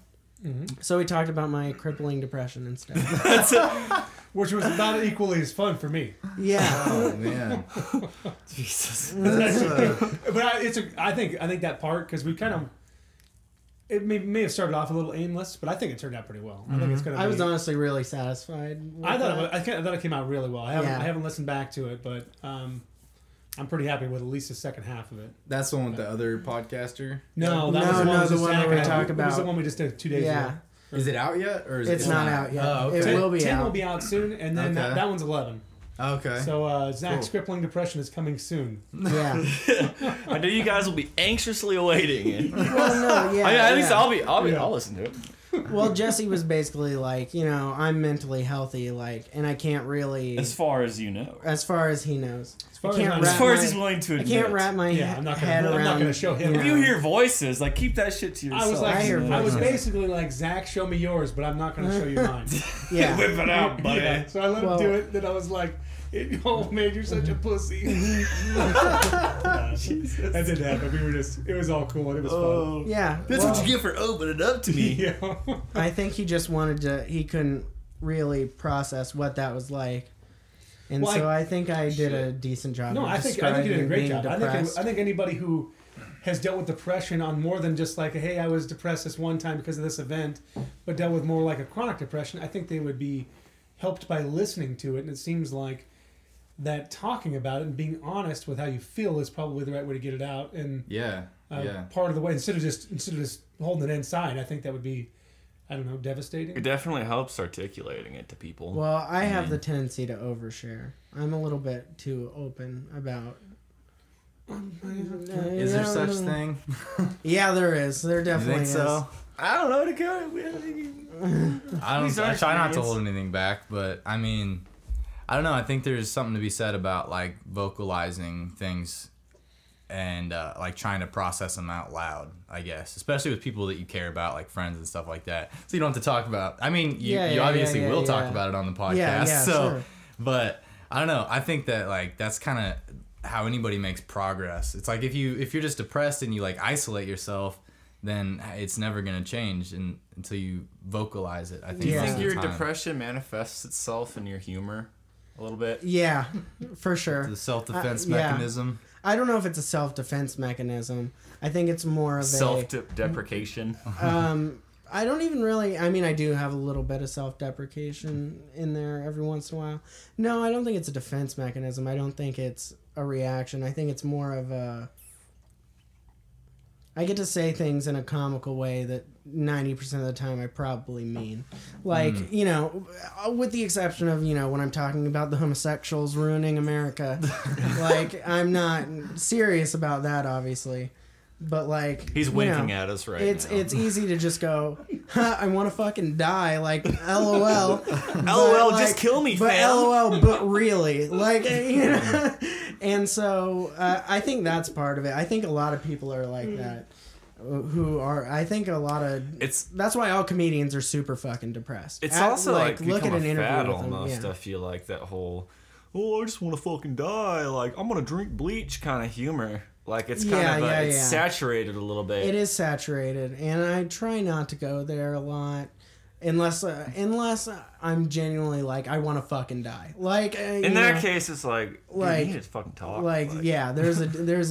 Speaker 2: So we talked about my crippling depression instead.
Speaker 4: which was about equally as fun for me.
Speaker 2: Yeah.
Speaker 1: Oh man.
Speaker 3: Jesus.
Speaker 4: But I think that part, because we kind of, it may have started off a little aimless, but I think it turned out pretty well. I think it's gonna.
Speaker 2: I was honestly really satisfied with
Speaker 4: I thought
Speaker 2: that.
Speaker 4: I thought it came out really well. I
Speaker 2: Yeah.
Speaker 4: haven't listened back to it, but I'm pretty happy with at least the second half of it.
Speaker 1: That's the one with the other podcaster.
Speaker 4: No,
Speaker 2: No,
Speaker 4: that was the one,
Speaker 2: no,
Speaker 4: with
Speaker 2: the
Speaker 4: Zach
Speaker 2: one
Speaker 4: and
Speaker 2: we
Speaker 4: I.
Speaker 2: talked
Speaker 4: It was the
Speaker 2: about.
Speaker 4: one we just did 2 days
Speaker 2: Yeah.
Speaker 4: ago.
Speaker 1: Is it out yet, or is
Speaker 2: It's
Speaker 1: it
Speaker 2: not out yet.
Speaker 1: Oh, okay.
Speaker 2: It will be
Speaker 4: 10
Speaker 2: out.
Speaker 4: will be out soon, and then
Speaker 1: Okay.
Speaker 4: that one's 11.
Speaker 1: Okay.
Speaker 4: So Zach's
Speaker 1: Cool.
Speaker 4: crippling depression is coming soon.
Speaker 2: Yeah.
Speaker 3: I know you guys will be anxiously awaiting it.
Speaker 2: Well, no, yeah.
Speaker 3: I mean, at least
Speaker 2: yeah.
Speaker 3: I'll listen to it.
Speaker 2: Well, Jesse was basically like, I'm mentally healthy, and I can't really,
Speaker 3: As far as you know.
Speaker 2: as far as he knows.
Speaker 4: far
Speaker 2: I
Speaker 4: as
Speaker 2: can't
Speaker 4: I know.
Speaker 2: wrap
Speaker 3: As far as
Speaker 2: my-
Speaker 3: he's willing to
Speaker 2: I
Speaker 3: admit.
Speaker 2: can't wrap my
Speaker 4: Yeah, I'm not gonna-
Speaker 2: head
Speaker 4: I'm not
Speaker 2: around.
Speaker 4: gonna show him.
Speaker 3: If you hear voices, like keep that shit to yourself.
Speaker 4: I was like,
Speaker 2: I hear
Speaker 4: I was
Speaker 2: voices.
Speaker 4: basically like, Zach, show me yours, but I'm not going to show you mine.
Speaker 2: Yeah.
Speaker 3: Whip it out, buddy.
Speaker 4: Yeah, so I let
Speaker 2: Well-
Speaker 4: him do it. Then I was like, "Oh man, you're such a pussy." That didn't happen. It was all cool and it was fun.
Speaker 2: Yeah.
Speaker 3: That's
Speaker 2: well,
Speaker 3: what you get for opening up to me.
Speaker 4: Yeah.
Speaker 2: I think he just he couldn't really process what that was like. And
Speaker 4: Well,
Speaker 2: so I think I did a decent job.
Speaker 4: No,
Speaker 2: of
Speaker 4: I think you did a
Speaker 2: describing
Speaker 4: great
Speaker 2: being
Speaker 4: job.
Speaker 2: depressed.
Speaker 4: I think anybody who has dealt with depression on more than just like, hey, I was depressed this one time because of this event, but dealt with more like a chronic depression, I think they would be helped by listening to it. And it seems like that talking about it and being honest with how you feel is probably the right way to get it out. And part of the way, instead of just holding it inside, I think that would be, I don't know, devastating.
Speaker 3: It definitely helps articulating it to people.
Speaker 2: Well, I have the tendency to overshare. I'm a little bit too open about.
Speaker 1: Is there such thing?
Speaker 2: Yeah, there is. There
Speaker 1: You
Speaker 2: definitely
Speaker 1: think so?
Speaker 3: I don't know, Dakota.
Speaker 1: I try not to hold anything back, but I mean, I don't know. I think there's something to be said about like vocalizing things and like trying to process them out loud, I guess, especially with people that you care about, like friends and stuff like that. So you don't have to talk about. I mean, you obviously will talk about it on the podcast. Sure. But I don't know. I think that like that's kind of how anybody makes progress. It's like if you're just depressed and you like isolate yourself, then it's never gonna change until you vocalize it. I think.
Speaker 3: Do you think your depression manifests itself in your humor a little bit?
Speaker 2: Yeah, for sure.
Speaker 1: The self-defense mechanism.
Speaker 2: I don't know if it's a self-defense mechanism. I think it's more of
Speaker 3: self-deprecation.
Speaker 2: I don't even really. I mean, I do have a little bit of self-deprecation in there every once in a while. No, I don't think it's a defense mechanism. I don't think it's a reaction. I think it's more of a. I get to say things in a comical way that 90% of the time I probably mean. Like, you know, with the exception of, you know, when I'm talking about the homosexuals ruining America. Like, I'm not serious about that, obviously. But, like...
Speaker 3: He's winking at us right now.
Speaker 2: It's easy to just go, I want to fucking die. Like, LOL.
Speaker 3: LOL, just kill me,
Speaker 2: but
Speaker 3: fam.
Speaker 2: LOL, but really. Like, you know... And so, I think that's part of it. I think a lot of people are like that. Who are... I think a lot of... That's why all comedians are super fucking depressed.
Speaker 3: It's also, like
Speaker 2: look at an interview
Speaker 3: fad
Speaker 2: with them.
Speaker 3: almost, I feel like, that whole, oh, I just want to fucking die. Like, I'm going to drink bleach kind of humor. Like, it's kind of... It's saturated a little bit.
Speaker 2: It is saturated. And I try not to go there a lot. Unless I'm genuinely like, I want to fucking die. Like
Speaker 3: in that case, it's like you need to fucking talk.
Speaker 2: Like yeah, there's a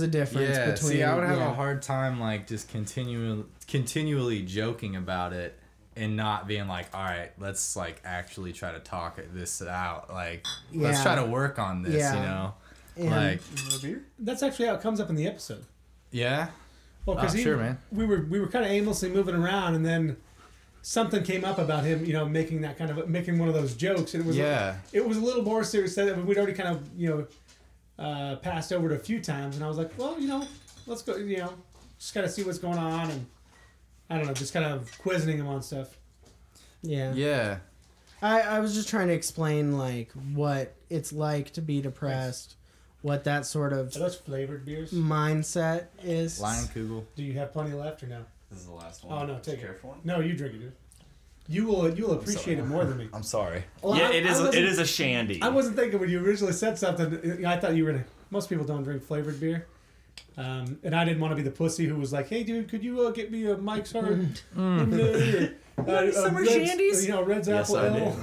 Speaker 2: difference between.
Speaker 1: See, I would have a hard time like just continually joking about it and not being like, all right, let's like actually try to talk this out. Like let's try to work on this. You know,
Speaker 2: and
Speaker 1: like
Speaker 4: that's actually how it comes up in the episode.
Speaker 1: Yeah.
Speaker 4: Well, because
Speaker 1: sure, man.
Speaker 4: We were kind of aimlessly moving around, and then something came up about him, you know, making one of those jokes, and it was a little more serious than we'd already kind of, you know, passed over it a few times, and I was like, well, you know, let's go, you know, just kind of see what's going on, and I don't know, just kind of quizzing him on stuff.
Speaker 2: Yeah.
Speaker 1: Yeah.
Speaker 2: I was just trying to explain like what it's like to be depressed, what that sort of
Speaker 4: Are those flavored beers?
Speaker 2: mindset is.
Speaker 1: Leinenkugel.
Speaker 4: Do you have plenty left or no?
Speaker 3: This is the last one.
Speaker 4: Oh no, take it.
Speaker 3: One?
Speaker 4: No, you drink it, dude. You'll appreciate it more than me.
Speaker 3: I'm sorry.
Speaker 4: Well,
Speaker 3: yeah, it is a shandy.
Speaker 4: I wasn't thinking when you originally said something. I thought you were gonna. Most people don't drink flavored beer, and I didn't want to be the pussy who was like, "Hey, dude, could you get me a Mike's Hard
Speaker 3: summer shandies?
Speaker 4: You know, Red's apple ale."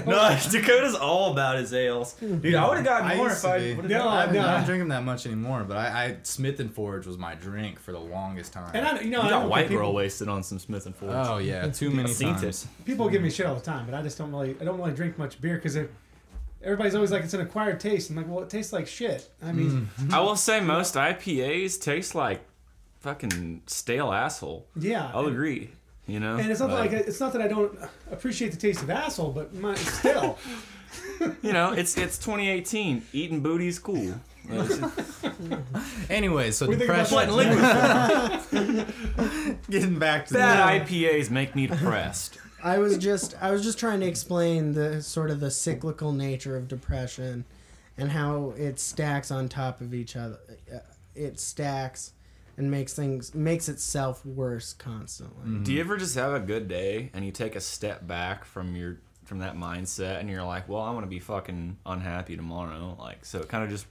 Speaker 3: No, Dakota's all about his ales. Dude, I would have gotten more if I.
Speaker 4: No,
Speaker 1: I don't drink them that much anymore. But I Smith and Forge was my drink for the longest time.
Speaker 4: And
Speaker 3: you got white girl wasted on some Smith and Forge.
Speaker 1: Oh yeah, too many times.
Speaker 4: People give me shit all the time, but I just don't really drink much beer because everybody's always like it's an acquired taste. I'm like, well, it tastes like shit. I mean,
Speaker 3: I will say most IPAs taste like fucking stale asshole.
Speaker 4: Yeah,
Speaker 3: I'll agree. You know,
Speaker 4: and it's not it's not that I don't appreciate the taste of asshole, but still,
Speaker 3: you know, it's 2018. Eating booty's cool.
Speaker 1: Anyway, so
Speaker 4: we
Speaker 1: depression. Getting back to
Speaker 3: that, IPAs make me depressed.
Speaker 2: I was just trying to explain the sort of the cyclical nature of depression and how it stacks on top of each other. It stacks and makes itself worse constantly.
Speaker 3: Mm-hmm. Do you ever just have a good day and you take a step back from that mindset and you're like, well, I'm gonna be fucking unhappy tomorrow, like, so it kind of just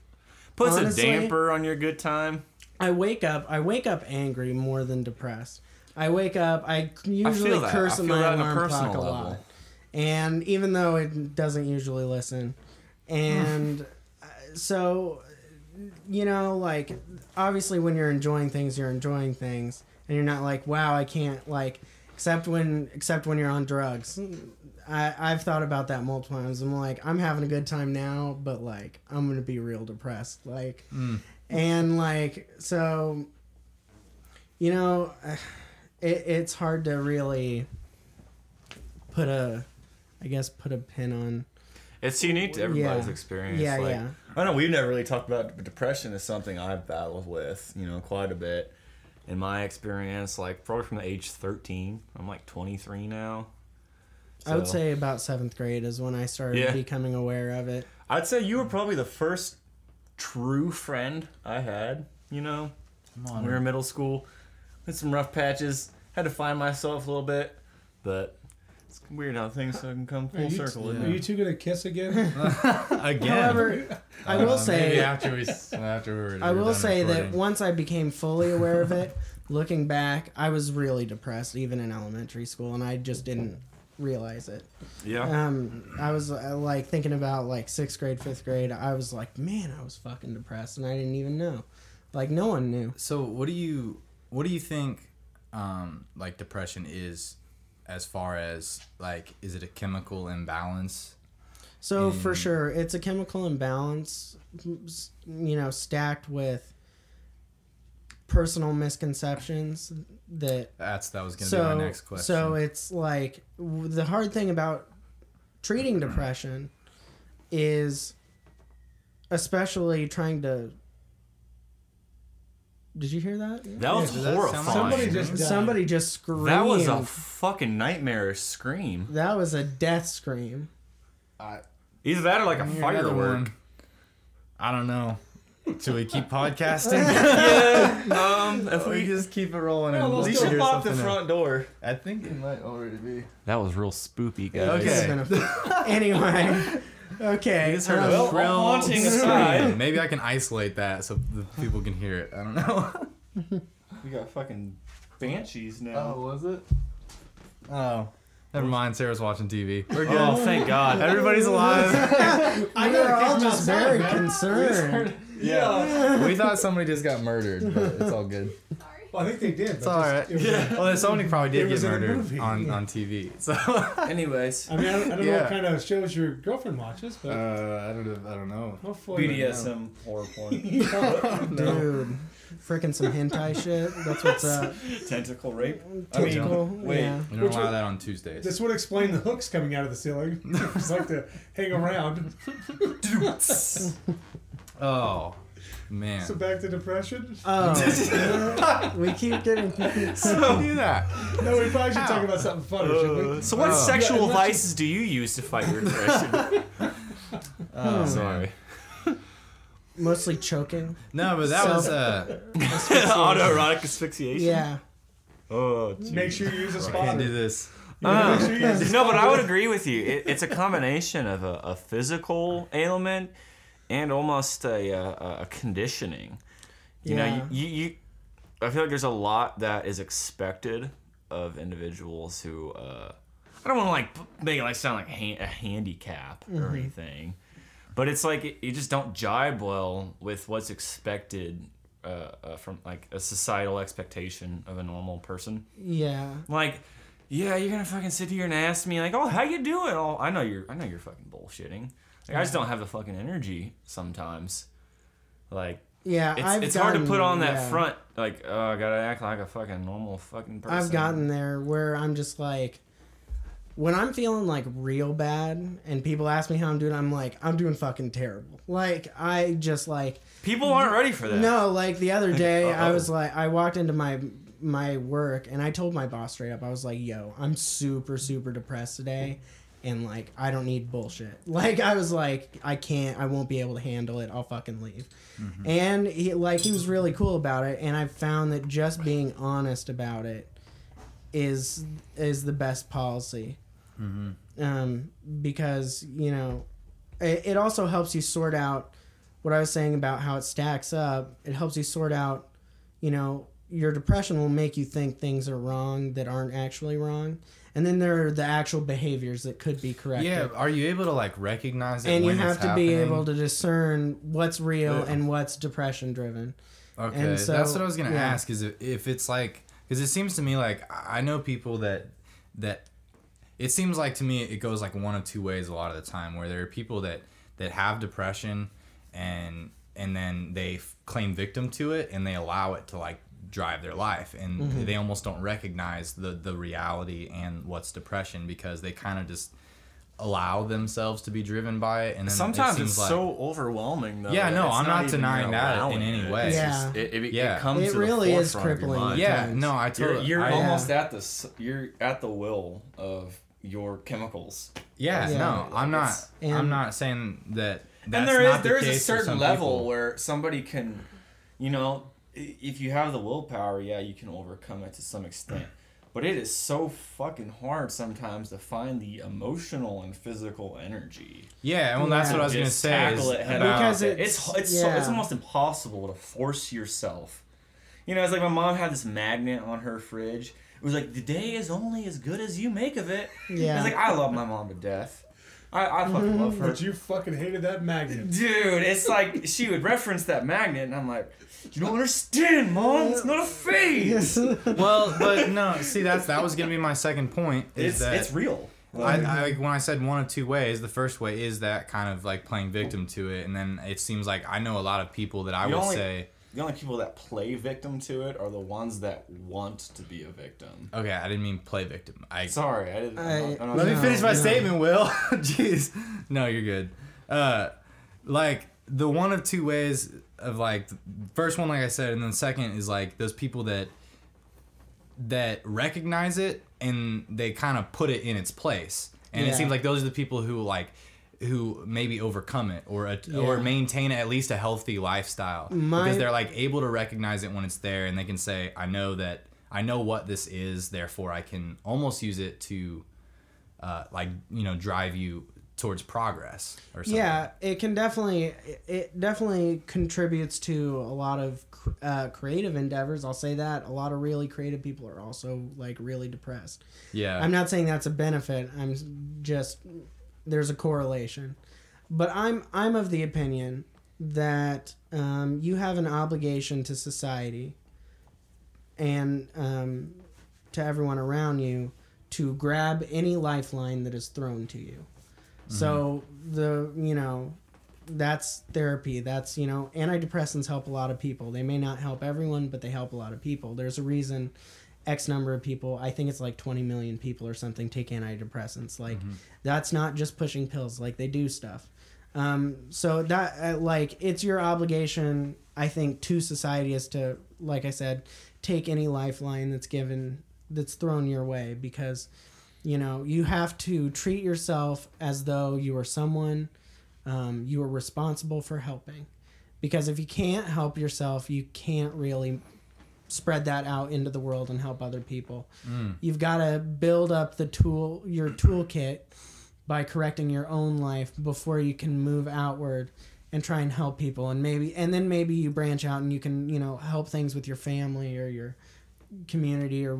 Speaker 3: puts a damper on your good time?
Speaker 2: I wake up angry more than depressed. I wake up, I usually curse at my alarm clock a lot. And even though it doesn't usually listen. And so, you know, like, obviously when you're enjoying things. And you're not like, wow, I can't, like, except when you're on drugs. I've thought about that multiple times. I'm like, I'm having a good time now, but like, I'm gonna be real depressed. Like, and like, so, you know, it's hard to really put a pin on.
Speaker 3: It's unique to everybody's experience.
Speaker 2: Yeah,
Speaker 3: like,
Speaker 2: yeah.
Speaker 3: I know we've never really talked about depression as something I've battled with, you know, quite a bit. In my experience, like probably from the age 13, I'm like 23 now. So,
Speaker 2: I would say about 7th grade is when I started becoming aware of it.
Speaker 3: I'd say you were probably the first true friend I had, you know. When we were in middle school. Had some rough patches. Had to find myself a little bit. But it's weird how things can come full circle.
Speaker 4: Are you two going to kiss again?
Speaker 1: Again.
Speaker 2: However, I will say...
Speaker 1: Maybe after
Speaker 2: I will say
Speaker 1: recording.
Speaker 2: that once I became fully aware of it, looking back, I was really depressed, even in elementary school, and I just didn't realize it.
Speaker 3: Yeah.
Speaker 2: I was like thinking about like 6th grade, 5th grade. I was like, man, I was fucking depressed, and I didn't even know. Like, no one knew.
Speaker 1: So what do you think like depression is, as far as like, is it a chemical imbalance?
Speaker 2: So for sure, it's a chemical imbalance, you know, stacked with personal misconceptions that
Speaker 1: was going to be my next question.
Speaker 2: So it's like, the hard thing about treating depression is especially trying to... Did you hear that?
Speaker 3: That was horrifying.
Speaker 2: Somebody just screamed.
Speaker 3: That was a fucking nightmarish scream.
Speaker 2: That was a death scream.
Speaker 3: Either that or like a firework.
Speaker 1: I don't know. Should we keep podcasting?
Speaker 3: If
Speaker 1: we just keep it rolling.
Speaker 3: Well,
Speaker 1: and
Speaker 3: let's
Speaker 1: still
Speaker 3: go
Speaker 1: hear
Speaker 3: pop the
Speaker 1: something
Speaker 3: front door.
Speaker 1: I think it might already be.
Speaker 3: That was real spoopy, guys.
Speaker 1: Okay.
Speaker 2: Anyway. Okay.
Speaker 1: You just heard a shrill
Speaker 3: haunting aside.
Speaker 1: Maybe I can isolate that so the people can hear it. I don't know.
Speaker 3: We got fucking banshees now.
Speaker 1: Oh, was it? Oh. Never mind, Sarah's watching TV. We're good.
Speaker 3: Oh, thank God.
Speaker 1: Everybody's alive.
Speaker 2: I were all just very concerned.
Speaker 1: Yeah. We thought somebody just got murdered, but it's all good.
Speaker 4: Well, I think they did.
Speaker 1: It's all right. Well, somebody probably did get murdered on TV. So,
Speaker 3: anyways,
Speaker 4: I mean, I don't know what kind of shows your girlfriend watches, but
Speaker 1: I don't know.
Speaker 4: Hopefully,
Speaker 3: BDSM horror porn.
Speaker 2: Dude, freaking some hentai shit. That's what's up.
Speaker 3: Tentacle rape.
Speaker 2: Tentacle.
Speaker 3: wait.
Speaker 2: Yeah.
Speaker 1: You don't allow that on Tuesdays.
Speaker 4: This would explain the hooks coming out of the ceiling. Just like to hang around.
Speaker 1: Oh, man.
Speaker 4: So back to depression.
Speaker 2: Oh, we keep getting.
Speaker 1: So do that.
Speaker 4: No, we probably should talk about something funny, shouldn't we?
Speaker 3: So what sexual
Speaker 4: unless you-
Speaker 3: vices do you use to fight your depression?
Speaker 1: Sorry.
Speaker 2: Mostly choking.
Speaker 1: No, but that was
Speaker 3: Autoerotic asphyxiation.
Speaker 2: Yeah.
Speaker 3: Oh, geez.
Speaker 4: Make sure you use a
Speaker 1: can't
Speaker 4: spotter.
Speaker 1: do this.
Speaker 4: Make sure you use a
Speaker 3: No, but I
Speaker 4: spotter.
Speaker 3: would agree with you. It's a combination of a physical ailment and almost a conditioning. You know, you I feel like there's a lot that is expected of individuals who I don't want to like make it like sound like a handicap or anything, but it's like you just don't jibe well with what's expected from like a societal expectation of a normal person.
Speaker 2: Yeah.
Speaker 3: Like, yeah, you're gonna fucking sit here and ask me like, oh, how you doing? Oh, I know you're fucking bullshitting. Like, I just don't have the fucking energy sometimes. Like,
Speaker 2: Yeah,
Speaker 3: it's hard to put on that front. Like, oh, I gotta act like a fucking normal fucking person.
Speaker 2: I've gotten there where I'm just like, when I'm feeling like real bad and people ask me how I'm doing, I'm like, I'm doing fucking terrible. Like, I just like...
Speaker 3: People aren't ready for that.
Speaker 2: No, like the other day, I was like, I walked into my work and I told my boss straight up, I was like, yo, I'm super, super depressed today. And like, I don't need bullshit. Like, I was like, I won't be able to handle it. I'll fucking leave. Mm-hmm. And he was really cool about it. And I've found that just being honest about it is the best policy. Mm-hmm. Because, you know, it also helps you sort out what I was saying about how it stacks up. It helps you sort out, you know, your depression will make you think things are wrong that aren't actually wrong. And then there are the actual behaviors that could be corrected.
Speaker 1: Yeah, are you able to like recognize it?
Speaker 2: And
Speaker 1: when
Speaker 2: you have
Speaker 1: it's
Speaker 2: to be
Speaker 1: happening?
Speaker 2: able to discern what's real and what's depression driven.
Speaker 1: Okay,
Speaker 2: And so,
Speaker 1: that's what I was gonna
Speaker 2: yeah.
Speaker 1: ask. Is if it's like, because it seems to me like I know people that it seems like to me it goes like one of two ways a lot of the time, where there are people that have depression and then they claim victim to it and they allow it to like drive their life, and they almost don't recognize the reality and what's depression, because they kind of just allow themselves to be driven by it. And then
Speaker 3: sometimes
Speaker 1: it
Speaker 3: it's
Speaker 1: like,
Speaker 3: so overwhelming though.
Speaker 1: yeah, no,
Speaker 3: it's
Speaker 1: I'm not
Speaker 3: even
Speaker 1: denying that in
Speaker 3: allowing
Speaker 1: any
Speaker 3: it.
Speaker 1: way.
Speaker 3: It's
Speaker 2: Yeah.
Speaker 3: just, it
Speaker 1: Yeah.
Speaker 3: comes
Speaker 2: It
Speaker 3: to
Speaker 2: really
Speaker 3: the
Speaker 2: is
Speaker 3: forefront of your
Speaker 2: crippling.
Speaker 3: mind.
Speaker 1: Yeah,
Speaker 2: times.
Speaker 1: no, I
Speaker 3: You're,
Speaker 1: totally
Speaker 3: you're
Speaker 1: I-
Speaker 3: almost at you're at the will of your chemicals.
Speaker 1: yeah,
Speaker 2: Yeah.
Speaker 1: no, I'm
Speaker 2: And-
Speaker 1: not saying that that's
Speaker 3: And there
Speaker 1: not the
Speaker 3: is a
Speaker 1: case for
Speaker 3: certain
Speaker 1: some
Speaker 3: level
Speaker 1: people.
Speaker 3: where somebody can, if you have the willpower, yeah, you can overcome it to some extent. But it is so fucking hard sometimes to find the emotional and physical energy.
Speaker 1: Yeah, well, that's what I was gonna
Speaker 3: Just
Speaker 1: say.
Speaker 3: tackle
Speaker 1: Is
Speaker 3: it head
Speaker 1: about-
Speaker 3: on.
Speaker 2: Because it's
Speaker 3: It's almost impossible to force yourself. It's like my mom had this magnet on her fridge. It was like, the day is only as good as you make of it.
Speaker 2: Yeah.
Speaker 3: It's like, I love my mom to death. I fucking love her.
Speaker 4: But you fucking hated that magnet.
Speaker 3: Dude, it's like she would reference that magnet, and I'm like, you don't understand, Mom. It's not a phase.
Speaker 1: Well, but no, see, that was gonna be my second point. Is
Speaker 3: It's
Speaker 1: that
Speaker 3: real.
Speaker 1: I when I said one of two ways, the first way is that kind of like playing victim to it, and then it seems like I know a lot of people that I would say.
Speaker 3: The only people that play victim to it are the ones that want to be a victim.
Speaker 1: Okay, I didn't mean play victim.
Speaker 3: Sorry, I didn't. I'm not
Speaker 1: Let me
Speaker 2: No,
Speaker 1: finish my
Speaker 2: no.
Speaker 1: statement, Will. Jeez. No, you're good. Like the one of two ways of like the first one, like I said, and then the second is like those people that recognize it and they kind of put it in its place. And it
Speaker 2: Yeah.
Speaker 1: seems like those are the people who maybe overcome it or maintain at least a healthy lifestyle, because they're like able to recognize it when it's there, and they can say, I know what this is, therefore I can almost use it to drive you towards progress or something.
Speaker 2: Yeah, it definitely contributes to a lot of creative endeavors. I'll say that a lot of really creative people are also like really depressed.
Speaker 1: Yeah.
Speaker 2: I'm not saying that's a benefit. I'm just there's a correlation, but I'm of the opinion that you have an obligation to society and to everyone around you to grab any lifeline that is thrown to you. So that's therapy. That's, antidepressants help a lot of people. They may not help everyone, but they help a lot of people. There's a reason X number of people, I think it's like 20 million people or something, take antidepressants. Like, that's not just pushing pills. Like, they do stuff. So that, it's your obligation, I think, to society is to, like I said, take any lifeline that's thrown your way, because you have to treat yourself as though you are someone you are responsible for helping. Because if you can't help yourself, you can't really spread that out into the world and help other people. You've got to build up your toolkit by correcting your own life before you can move outward and try and help people. And then maybe you branch out and you can, help things with your family or your community or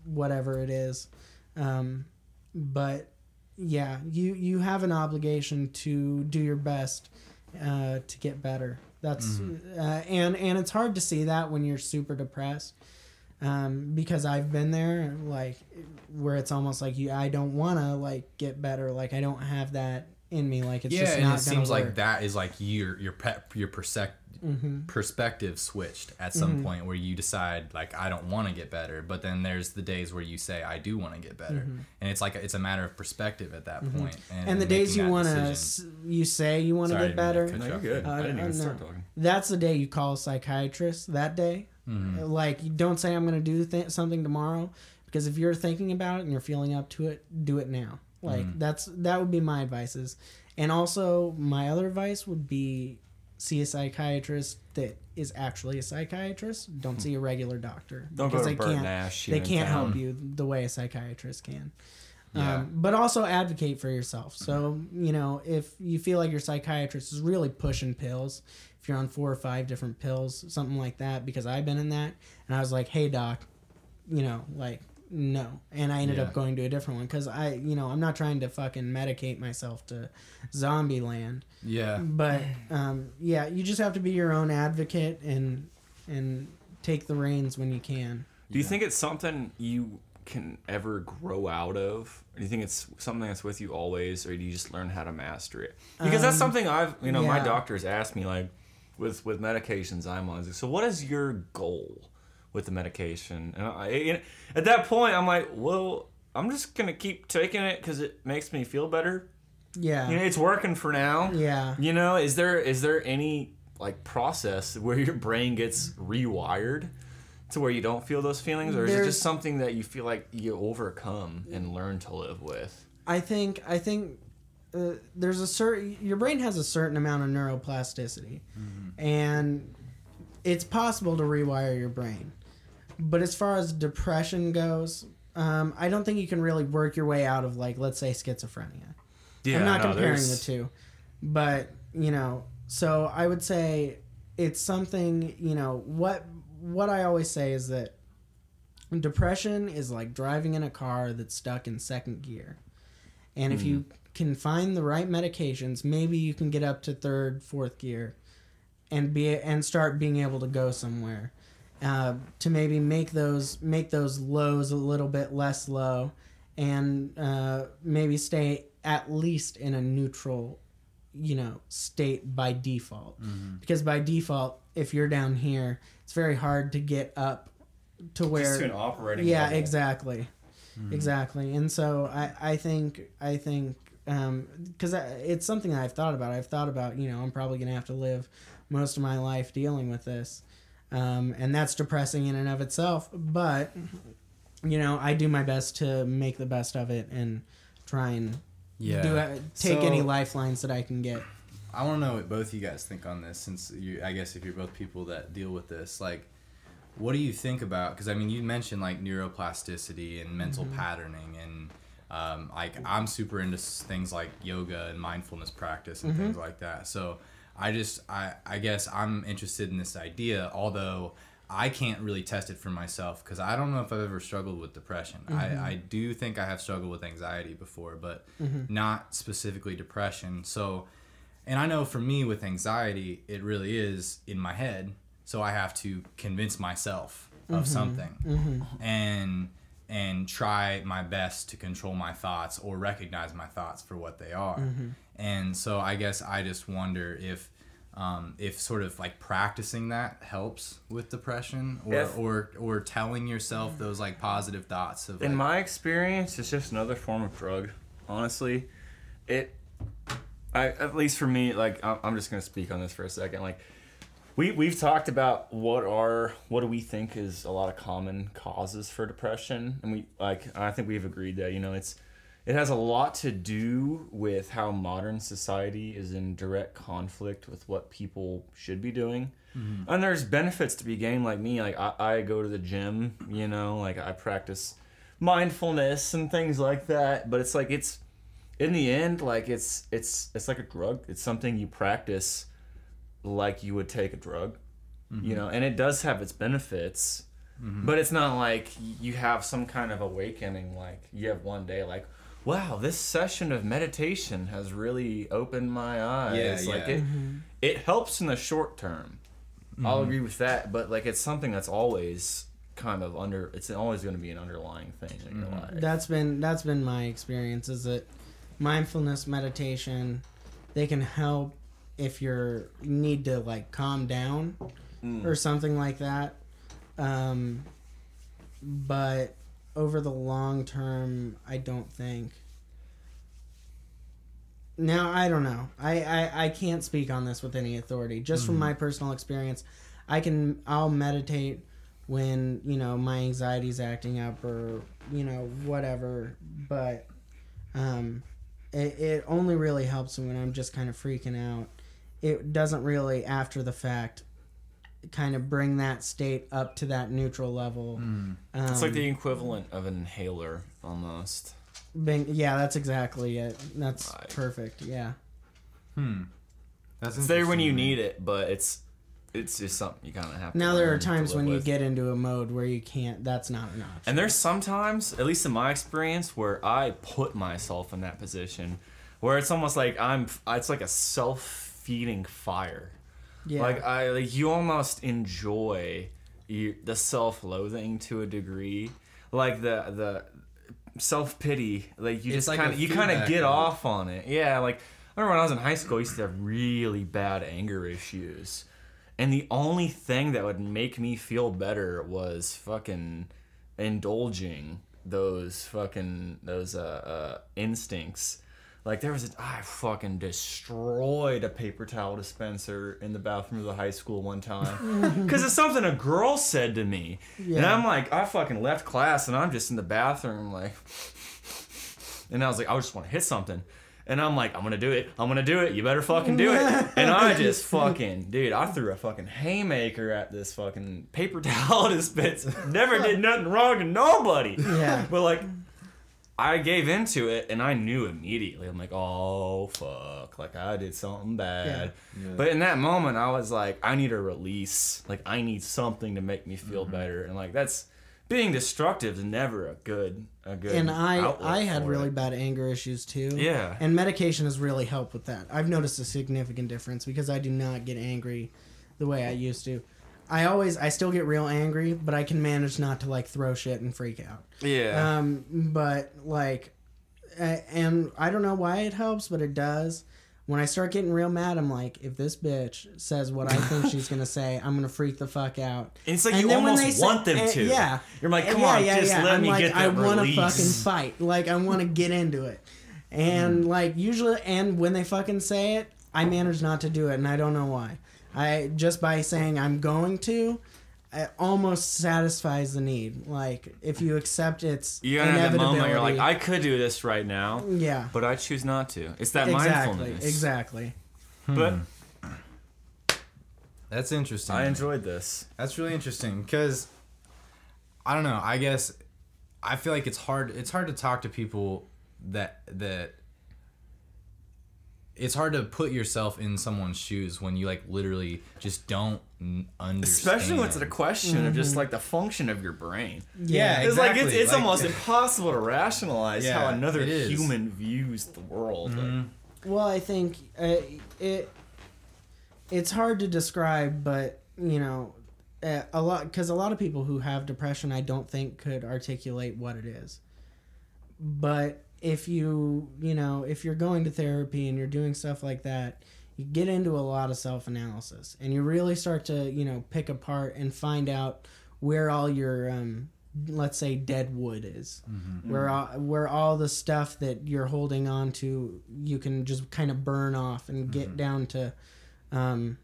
Speaker 2: whatever it is. But yeah, you have an obligation to do your best to get better. That's and it's hard to see that when you're super depressed, because I've been there, like where it's almost like I don't want to get better, like I don't have that in me, like it's just not
Speaker 1: and it
Speaker 2: gonna
Speaker 1: seems
Speaker 2: work.
Speaker 1: like that is like your perspective switched at some point where you decide like I don't want to get better, but then there's the days where you say I do want to get better, and it's like it's a matter of perspective at that point.
Speaker 2: And the days you want to, you say you want to
Speaker 1: Sorry,
Speaker 2: get better.
Speaker 3: No, you're good. I didn't even start talking.
Speaker 2: That's the day you call a psychiatrist. That day, like you don't say I'm going to do something tomorrow, because if you're thinking about it and you're feeling up to it, do it now. Like that would be my advices. And also my other advice would be see a psychiatrist that is actually a psychiatrist. Don't see a regular doctor.
Speaker 3: Don't go to Bert Nash.
Speaker 2: They can't help you the way a psychiatrist can.
Speaker 1: Yeah.
Speaker 2: But also advocate for yourself. So, if you feel like your psychiatrist is really pushing pills, if you're on 4 or 5 different pills, something like that, because I've been in that, and I was like, hey, doc, no. And I ended up going to a different one, because I'm not trying to fucking medicate myself to zombie land.
Speaker 1: Yeah.
Speaker 2: But, you just have to be your own advocate and take the reins when you can.
Speaker 3: Do you think it's something you can ever grow out of? Or do you think it's something that's with you always, or do you just learn how to master it? Because that's something my doctors asked me, like, with medications I'm on. So what is your goal with the medication? And at that point, I'm like, well, I'm just going to keep taking it because it makes me feel better.
Speaker 2: Yeah.
Speaker 3: It's working for now.
Speaker 2: Yeah.
Speaker 3: Is there any, like, process where your brain gets rewired to where you don't feel those feelings, or is it just something that you feel like you overcome and learn to live with?
Speaker 2: I think there's your brain has a certain amount of neuroplasticity, and it's possible to rewire your brain. But as far as depression goes, I don't think you can really work your way out of, like, let's say, schizophrenia.
Speaker 3: Yeah,
Speaker 2: I'm not comparing the two, but so I would say it's something. What I always say is that depression is like driving in a car that's stuck in second gear. And if you can find the right medications, maybe you can get up to third, fourth gear and start being able to go somewhere. To maybe make those lows a little bit less low, and maybe stay at least in a neutral state by default. Because by default, if you're down here, it's very hard to get up to where
Speaker 3: just to an operating
Speaker 2: level.
Speaker 3: exactly.
Speaker 2: And so I think because it's something that I've thought about. I'm probably gonna have to live most of my life dealing with this, and that's depressing in and of itself. But I do my best to make the best of it and try and take any lifelines that I can get.
Speaker 1: I want to know what both of you guys think on this, since I guess if you're both people that deal with this, like, what do you think about, because I mean, you mentioned like neuroplasticity and mental patterning, and like I'm super into things like yoga and mindfulness practice and things like that. So I guess I'm interested in this idea, although I can't really test it for myself because I don't know if I've ever struggled with depression. I do think I have struggled with anxiety before, but not specifically depression. So, and I know for me with anxiety, it really is in my head. So I have to convince myself of something and try my best to control my thoughts or recognize my thoughts for what they are. And so I guess I just wonder if sort of like practicing that helps with depression, or telling yourself those like positive thoughts of, like,
Speaker 3: in my experience, it's just another form of drug. Honestly, at least for me, like I'm just gonna speak on this for a second. Like we've talked about what do we think is a lot of common causes for depression, and I think we've agreed that it has a lot to do with how modern society is in direct conflict with what people should be doing. And there's benefits to be gained. Like me, like I go to the gym, like I practice mindfulness and things like that. But it's like in the end, like it's like a drug. It's something you practice like you would take a drug, and it does have its benefits. But it's not like you have some kind of awakening. Like you have one day, like, wow, this session of meditation has really opened my eyes. It helps in the short term. I'll agree with that, but like it's something that's always kind of it's always going to be an underlying thing in your life.
Speaker 2: That's been my experience, is that mindfulness meditation, they can help if you need to like calm down or something like that. But over the long term, I don't think. Now, I don't know. I can't speak on this with any authority. Just from my personal experience, I'll meditate when, my anxiety's acting up or, whatever. But it only really helps when I'm just kind of freaking out. It doesn't really, after the fact, kind of bring that state up to that neutral level.
Speaker 3: It's like the equivalent of an inhaler, almost.
Speaker 2: Yeah, that's exactly it. That's perfect. Yeah.
Speaker 1: That's
Speaker 3: it's there when you need it, but it's just something you kind of have to.
Speaker 2: Now there are times when you get into a mode where you can't. That's not an option.
Speaker 3: And there's sometimes, at least in my experience, where I put myself in that position, where it's almost like it's like a self-feeding fire. Yeah. Like you almost enjoy the self-loathing to a degree. like the self-pity, like you
Speaker 1: It's
Speaker 3: just
Speaker 1: like
Speaker 3: kind
Speaker 1: a
Speaker 3: of get
Speaker 1: feedback
Speaker 3: off on it. Yeah, like I remember when I was in high school, I used to have really bad anger issues, and the only thing that would make me feel better was fucking indulging those instincts. Like I fucking destroyed a paper towel dispenser in the bathroom of the high school one time because it's something a girl said to me, and I'm like, I fucking left class and I'm just in the bathroom like, and I was like, I just want to hit something, and I'm like, I'm gonna do it. You better fucking do it. And I just fucking, dude, I threw a fucking haymaker at this fucking paper towel dispenser. Never did nothing wrong to nobody.
Speaker 2: Yeah.
Speaker 3: But like, I gave into it and I knew immediately. I'm like, oh fuck, like I did something bad.
Speaker 1: Yeah.
Speaker 3: But in that moment, I was like, I need a release. Like I need something to make me feel better. And like that's being destructive is never a good.
Speaker 2: And I had
Speaker 3: for
Speaker 2: really
Speaker 3: it.
Speaker 2: bad anger issues too.
Speaker 3: Yeah.
Speaker 2: And medication has really helped with that. I've noticed a significant difference because I do not get angry the way I used to. I still get real angry, but I can manage not to like throw shit and freak out.
Speaker 3: Yeah.
Speaker 2: But like, and I don't know why it helps, but it does. When I start getting real mad, I'm like, if this bitch says what I think she's gonna say, I'm gonna freak the fuck out.
Speaker 3: And it's like
Speaker 2: and
Speaker 3: you
Speaker 2: then when
Speaker 3: almost
Speaker 2: they say-
Speaker 3: want them to.
Speaker 2: Yeah.
Speaker 3: You're like, come
Speaker 2: Yeah,
Speaker 3: on,
Speaker 2: yeah,
Speaker 3: just
Speaker 2: yeah.
Speaker 3: let
Speaker 2: I'm
Speaker 3: me
Speaker 2: like,
Speaker 3: get that
Speaker 2: I want to
Speaker 3: release.
Speaker 2: fucking fight. Like, I want to get into it. And like usually, and when they fucking say it, I manage not to do it, and I don't know why. I just by saying I'm going to, it almost satisfies the need. Like if you accept its
Speaker 3: You're gonna have that
Speaker 2: inevitability.
Speaker 3: moment where you're like, I could do this right now,
Speaker 2: Yeah.
Speaker 3: but I choose not to. It's that
Speaker 2: Exactly.
Speaker 3: mindfulness.
Speaker 2: Exactly.
Speaker 3: But
Speaker 1: That's interesting.
Speaker 3: I enjoyed this.
Speaker 1: That's really interesting because I don't know. I guess I feel like it's hard. It's hard to talk to people that it's hard to put yourself in someone's shoes when you like literally just don't understand.
Speaker 3: Especially when it's a question of just like the function of your brain.
Speaker 1: Yeah,
Speaker 3: It's
Speaker 1: exactly.
Speaker 3: like it's almost impossible to rationalize how
Speaker 1: Yeah,
Speaker 3: another
Speaker 1: it is.
Speaker 3: human views the world. Like,
Speaker 2: Well, I think it's hard to describe, but you know, a lot of people who have depression, I don't think could articulate what it is. But if if you're going to therapy and you're doing stuff like that, you get into a lot of self-analysis and you really start to, pick apart and find out where all your let's say dead wood is, where all the stuff that you're holding on to, you can just kind of burn off and get down to the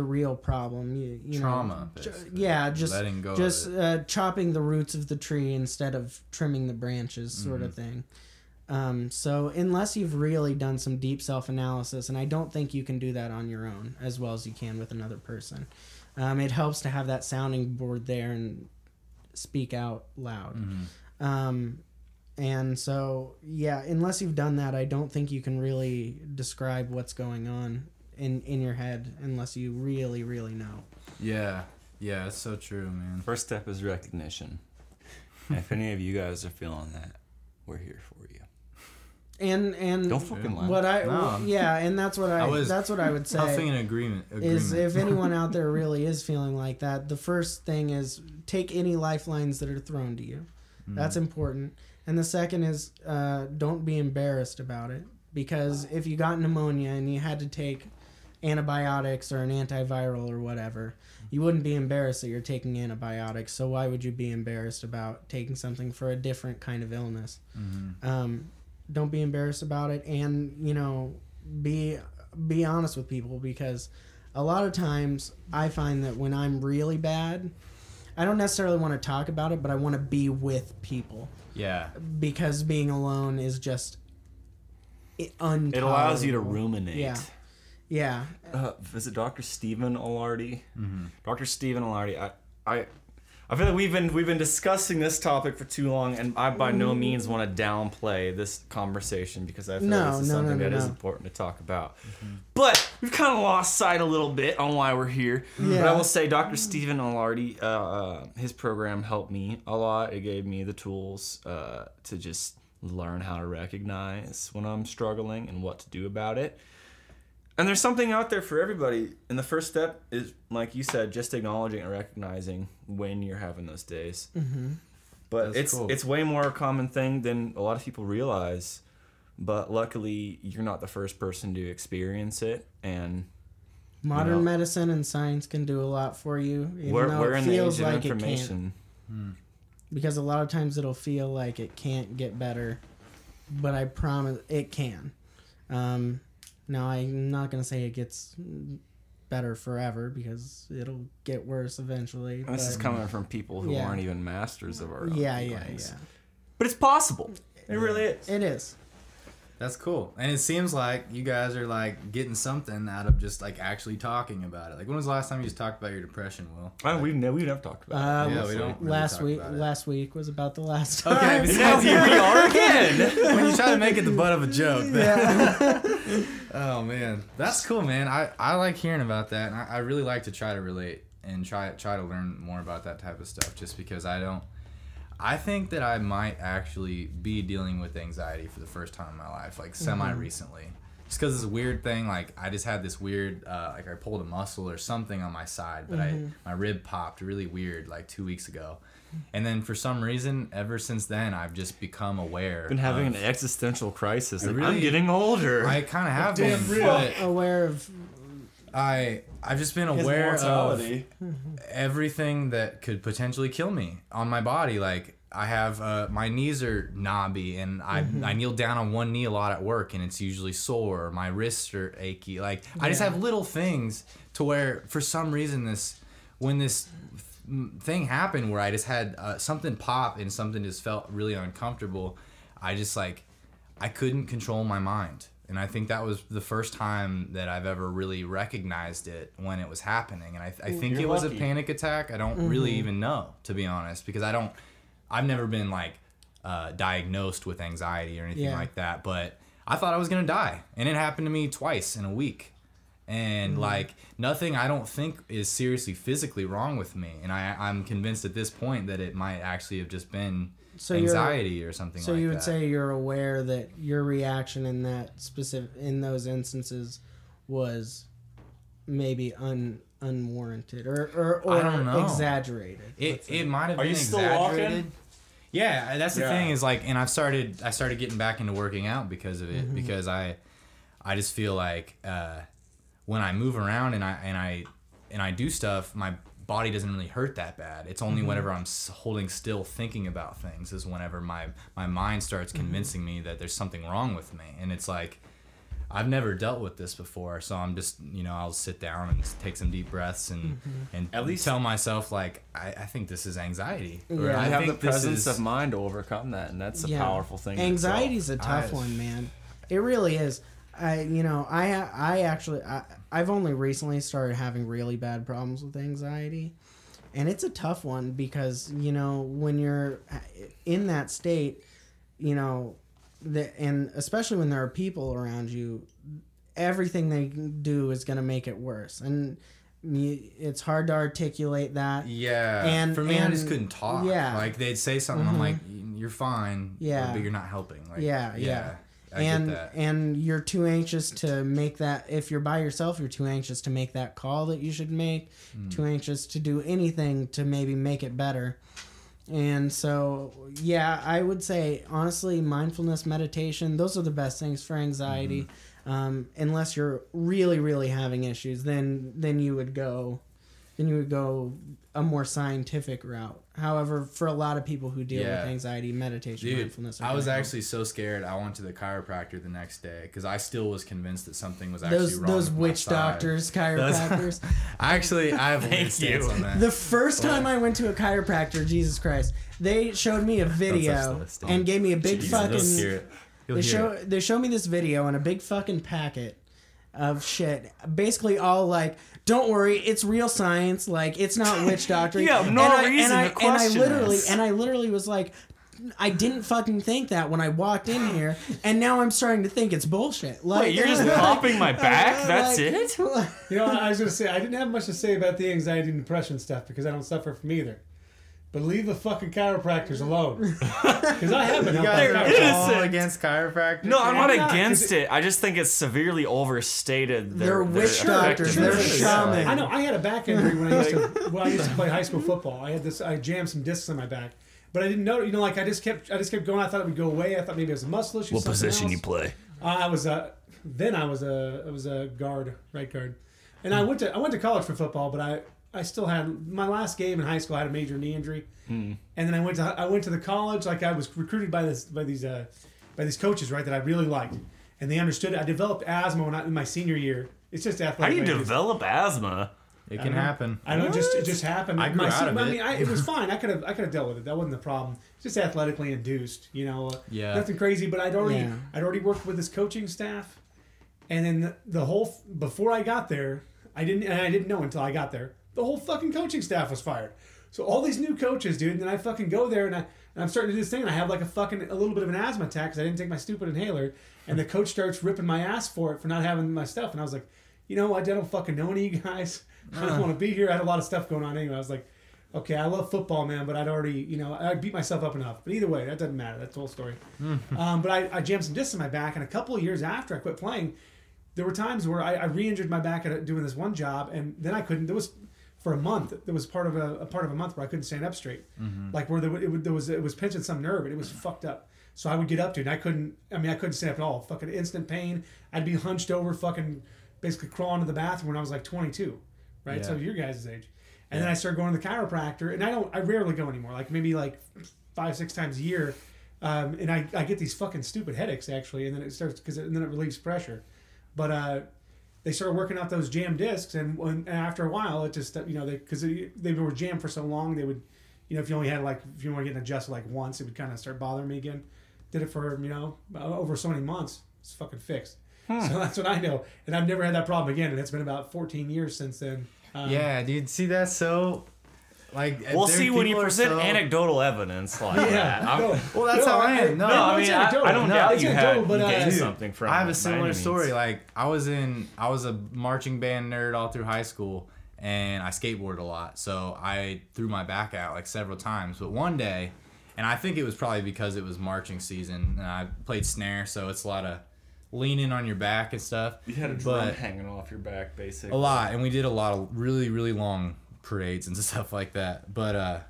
Speaker 2: real problem. You
Speaker 1: Trauma,
Speaker 2: know,
Speaker 1: basically.
Speaker 2: just
Speaker 1: Letting go of
Speaker 2: just
Speaker 1: it.
Speaker 2: chopping the roots of the tree instead of trimming the branches, sort of thing. So unless you've really done some deep self-analysis, and I don't think you can do that on your own as well as you can with another person, it helps to have that sounding board there and speak out loud. And so, yeah, unless you've done that, I don't think you can really describe what's going on in your head unless you really, really know.
Speaker 1: Yeah, it's so true, man.
Speaker 3: first step is recognition. And if any of you guys are feeling that, we're here for you.
Speaker 2: And
Speaker 3: Don't fucking lie.
Speaker 2: what and that's what that's what I would say.
Speaker 1: Huffing an agreement.
Speaker 2: Is if anyone out there really is feeling like that, the first thing is take any lifelines that are thrown to you. That's important. And the second is don't be embarrassed about it, because if you got pneumonia and you had to take antibiotics or an antiviral or whatever, you wouldn't be embarrassed that you're taking antibiotics. So why would you be embarrassed about taking something for a different kind of illness? Don't be embarrassed about it, and be honest with people, because a lot of times I find that when I'm really bad, I don't necessarily want to talk about it, but I want to be with people.
Speaker 1: Yeah.
Speaker 2: Because being alone is just untolerable.
Speaker 3: It allows you to ruminate.
Speaker 2: Yeah.
Speaker 3: Is it Dr. Stephen Alardi? Dr. Stephen Alardi. I feel like we've been discussing this topic for too long, and I by no means want to downplay this conversation, because I feel this is something that is important to talk about. But we've kind of lost sight a little bit on why we're here.
Speaker 2: Yeah.
Speaker 3: But I will say Dr. Stephen Alardi, his program helped me a lot. It gave me the tools to just learn how to recognize when I'm struggling and what to do about it. And there's something out there for everybody. And the first step is, like you said, just acknowledging and recognizing when you're having those days.
Speaker 2: Mm-hmm.
Speaker 3: But
Speaker 1: That's cool.
Speaker 3: it's way more a common thing than a lot of people realize. But luckily, you're not the first person to experience it. And
Speaker 2: Modern medicine and science can do a lot for you, even
Speaker 3: we're
Speaker 2: though it
Speaker 3: in the
Speaker 2: feels
Speaker 3: age of
Speaker 2: like it can't.
Speaker 3: information.
Speaker 2: Because a lot of times it'll feel like it can't get better, but I promise it can. Now, I'm not going to say it gets better forever because it'll get worse eventually.
Speaker 3: This is coming from people who
Speaker 2: Yeah.
Speaker 3: aren't even masters of our own
Speaker 2: Yeah.
Speaker 3: things. But it's possible. It really is.
Speaker 2: It is.
Speaker 1: That's cool. And it seems like you guys are like getting something out of just like actually talking about it. Like, when was the last time you just talked about your depression, Will?
Speaker 3: We've never talked about it.
Speaker 1: Yeah, we don't really
Speaker 2: last
Speaker 1: talk
Speaker 2: week.
Speaker 1: about it.
Speaker 2: Last week was about the last time.
Speaker 1: Okay, but
Speaker 3: Now here we are again.
Speaker 1: when you try to make it the butt of a joke. Oh man, that's cool, man. I like hearing about that, and I really like to try to relate and try to learn more about that type of stuff. Just because I think that I might actually be dealing with anxiety for the first time in my life, like semi recently. Just because it's a weird thing, like I just had this weird, like I pulled a muscle or something on my side, but my rib popped really weird like 2 weeks ago. And then for some reason, ever since then, I've just become aware.
Speaker 3: Been having an existential crisis. Like,
Speaker 1: really-
Speaker 3: I'm getting older.
Speaker 1: I kind of have
Speaker 4: Damn
Speaker 1: been,
Speaker 4: real.
Speaker 1: but
Speaker 2: Aware of.
Speaker 1: I've just been aware of everything that could potentially kill me on my body. Like I have my knees are knobby, and I kneel down on one knee a lot at work, and it's usually sore. My wrists are achy. Like I just have little things to where for some reason when this thing happened where I just had something pop and something just felt really uncomfortable, I just like I couldn't control my mind. And I think that was the first time that I've ever really recognized it when it was happening. And I think it was a panic attack. I don't really even know, to be honest, because I've never been like diagnosed with anxiety or anything like that. But I thought I was going to die. And it happened to me twice in a week. And like nothing I don't think is seriously physically wrong with me. And I'm convinced at this point that it might actually have just been anxiety or something like that.
Speaker 2: So you would say you're aware that your reaction in those instances was maybe unwarranted or
Speaker 1: I don't know.
Speaker 2: exaggerated.
Speaker 1: It might have been
Speaker 3: you still
Speaker 1: exaggerated.
Speaker 3: walking?
Speaker 1: Yeah, that's the thing is like, and I started getting back into working out because of it, because I just feel like when I move around and I do stuff, my body doesn't really hurt that bad. It's only whenever I'm holding still thinking about things is whenever my mind starts convincing me that there's something wrong with me. And it's like, I've never dealt with this before, so I'm just, I'll sit down and just take some deep breaths and
Speaker 3: At least
Speaker 1: tell myself like, I think this is anxiety. Or
Speaker 2: Yeah.
Speaker 1: I
Speaker 3: I have the
Speaker 1: think this
Speaker 3: presence
Speaker 1: is-
Speaker 3: of mind to overcome that, and that's a powerful thing. in
Speaker 2: Anxiety's a
Speaker 3: itself.
Speaker 2: tough one, man. It really is. I've only recently started having really bad problems with anxiety, and it's a tough one because when you're in that state, and especially when there are people around you, everything they do is going to make it worse, and it's hard to articulate that.
Speaker 1: Yeah,
Speaker 2: And-
Speaker 1: for me, I just
Speaker 2: and-
Speaker 1: couldn't talk.
Speaker 2: yeah.
Speaker 1: Like they'd say something, I'm like, "You're fine."
Speaker 2: Yeah.
Speaker 1: but you're not helping. Like,
Speaker 2: Yeah.
Speaker 1: I get that.
Speaker 2: And you're too anxious to make that. If you're by yourself, you're too anxious to make that call that you should make. Too anxious to do anything to maybe make it better. And so, yeah, I would say honestly, mindfulness, meditation, those are the best things for anxiety. Unless you're really, really having issues, then you would go a more scientific route. However, for a lot of people who deal with anxiety, meditation,
Speaker 1: Dude,
Speaker 2: mindfulness, are
Speaker 1: I was
Speaker 2: gonna help.
Speaker 1: actually so scared. I went to the chiropractor the next day because I still was convinced that something was actually
Speaker 2: those
Speaker 1: wrong.
Speaker 2: those
Speaker 1: with my
Speaker 2: witch
Speaker 1: side.
Speaker 2: doctors, chiropractors.
Speaker 1: I have a weird stance on that.
Speaker 2: The first time I went to a chiropractor, Jesus Christ, they showed me a video
Speaker 1: list,
Speaker 2: and gave me a big
Speaker 1: Jesus,
Speaker 2: fucking.
Speaker 1: you'll hear it. You'll hear it.
Speaker 2: They show me this video and a big fucking packet of shit, basically all like, don't worry, it's real science, like it's not witch doctor.
Speaker 3: You have no reason to question this.
Speaker 2: And I literally was like, I didn't fucking think that when I walked in here, and now I'm starting to think it's bullshit. Like,
Speaker 3: Wait, you're just popping my back? That's it?
Speaker 4: I was going to say, I didn't have much to say about the anxiety and depression stuff because I don't suffer from either. but leave the fucking chiropractors alone. Because I have been
Speaker 1: You
Speaker 4: helping
Speaker 1: guys
Speaker 4: chiropractors.
Speaker 1: are all against chiropractic.
Speaker 3: No, I'm not
Speaker 4: Yeah,
Speaker 3: against it. I just think it's severely overstated.
Speaker 2: They're witch doctors. They're
Speaker 3: effectiveness.
Speaker 2: shamans.
Speaker 4: I know. I had a back injury when I used to play high school football. I jammed some discs in my back, but I didn't know. Like I just kept going. I thought it would go away. I thought maybe it was a muscle issue.
Speaker 3: What position
Speaker 4: else.
Speaker 3: you play?
Speaker 4: I was a guard, right guard, and I went to college for football, but I still had my last game in high school. I had a major knee injury, and then I went to the college. Like I was recruited by these coaches, right, that I really liked, and they understood it. I developed asthma in my senior year. It's just
Speaker 3: How
Speaker 4: athletic.
Speaker 3: do you
Speaker 4: issues.
Speaker 3: develop asthma?
Speaker 1: It can happen.
Speaker 4: I don't it just happened.
Speaker 1: I grew out of it.
Speaker 4: It was fine. I could have dealt with it. That wasn't the problem. It's just athletically induced,
Speaker 1: Yeah.
Speaker 4: Nothing crazy, but I'd already worked with this coaching staff, and then the whole before I got there, I didn't know until I got there. The whole fucking coaching staff was fired. So all these new coaches, dude, and then I fucking go there and I'm starting to do this thing and I have like a little bit of an asthma attack because I didn't take my stupid inhaler, and the coach starts ripping my ass for not having my stuff, and I was like, you know what, I don't fucking know any of you guys. I don't want to be here. I had a lot of stuff going on anyway. I was like, okay, I love football, man, but I'd already, I beat myself up enough. But either way, that doesn't matter. That's the whole story. But I jammed some discs in my back, and a couple of years after I quit playing, there were times where I re-injured my back doing this one job, and then I couldn't. There was for a month. There was part of a month where I couldn't stand up straight, like where it was pinching some nerve, and it was fucked up. So I would get up to it, and I couldn't stand up at all. Fucking instant pain. I'd be hunched over, fucking basically crawling to the bathroom when I was like 22. Right,
Speaker 1: Yeah.
Speaker 4: so your guys' age, and then I started going to the chiropractor, and I rarely go anymore, like maybe like 5-6 times a year, and I get these fucking stupid headaches actually, and then it relieves pressure, but they started working out those jammed discs, and after a while it just because they were jammed for so long, they would, if you only had if you want to get adjusted like once, it would kind of start bothering me again. Did it for over so many months, it's fucking fixed. So that's what I know, and I've never had that problem again, and it's been about 14 years since then.
Speaker 1: Yeah, dude. See, that's so. Like,
Speaker 3: We'll
Speaker 1: there-
Speaker 3: see when you
Speaker 1: people are
Speaker 3: present
Speaker 1: so-
Speaker 3: anecdotal evidence like that.
Speaker 1: Well, that's how I am. No,
Speaker 3: I mean, I don't doubt
Speaker 4: it's
Speaker 3: you
Speaker 4: anecdotal,
Speaker 3: had
Speaker 4: but,
Speaker 3: you gained
Speaker 4: dude,
Speaker 3: something from
Speaker 1: I
Speaker 3: it
Speaker 1: have
Speaker 3: by
Speaker 1: a similar
Speaker 3: any
Speaker 1: story.
Speaker 3: means.
Speaker 1: Like, I was a marching band nerd all through high school, and I skateboarded a lot. So I threw my back out like several times. But one day, and I think it was probably because it was marching season, and I played snare, so it's a lot of leaning on your back and stuff.
Speaker 3: You had a drum
Speaker 1: but
Speaker 3: hanging off your back, basically.
Speaker 1: a lot, and we did a lot of really, really long parades and stuff like that. But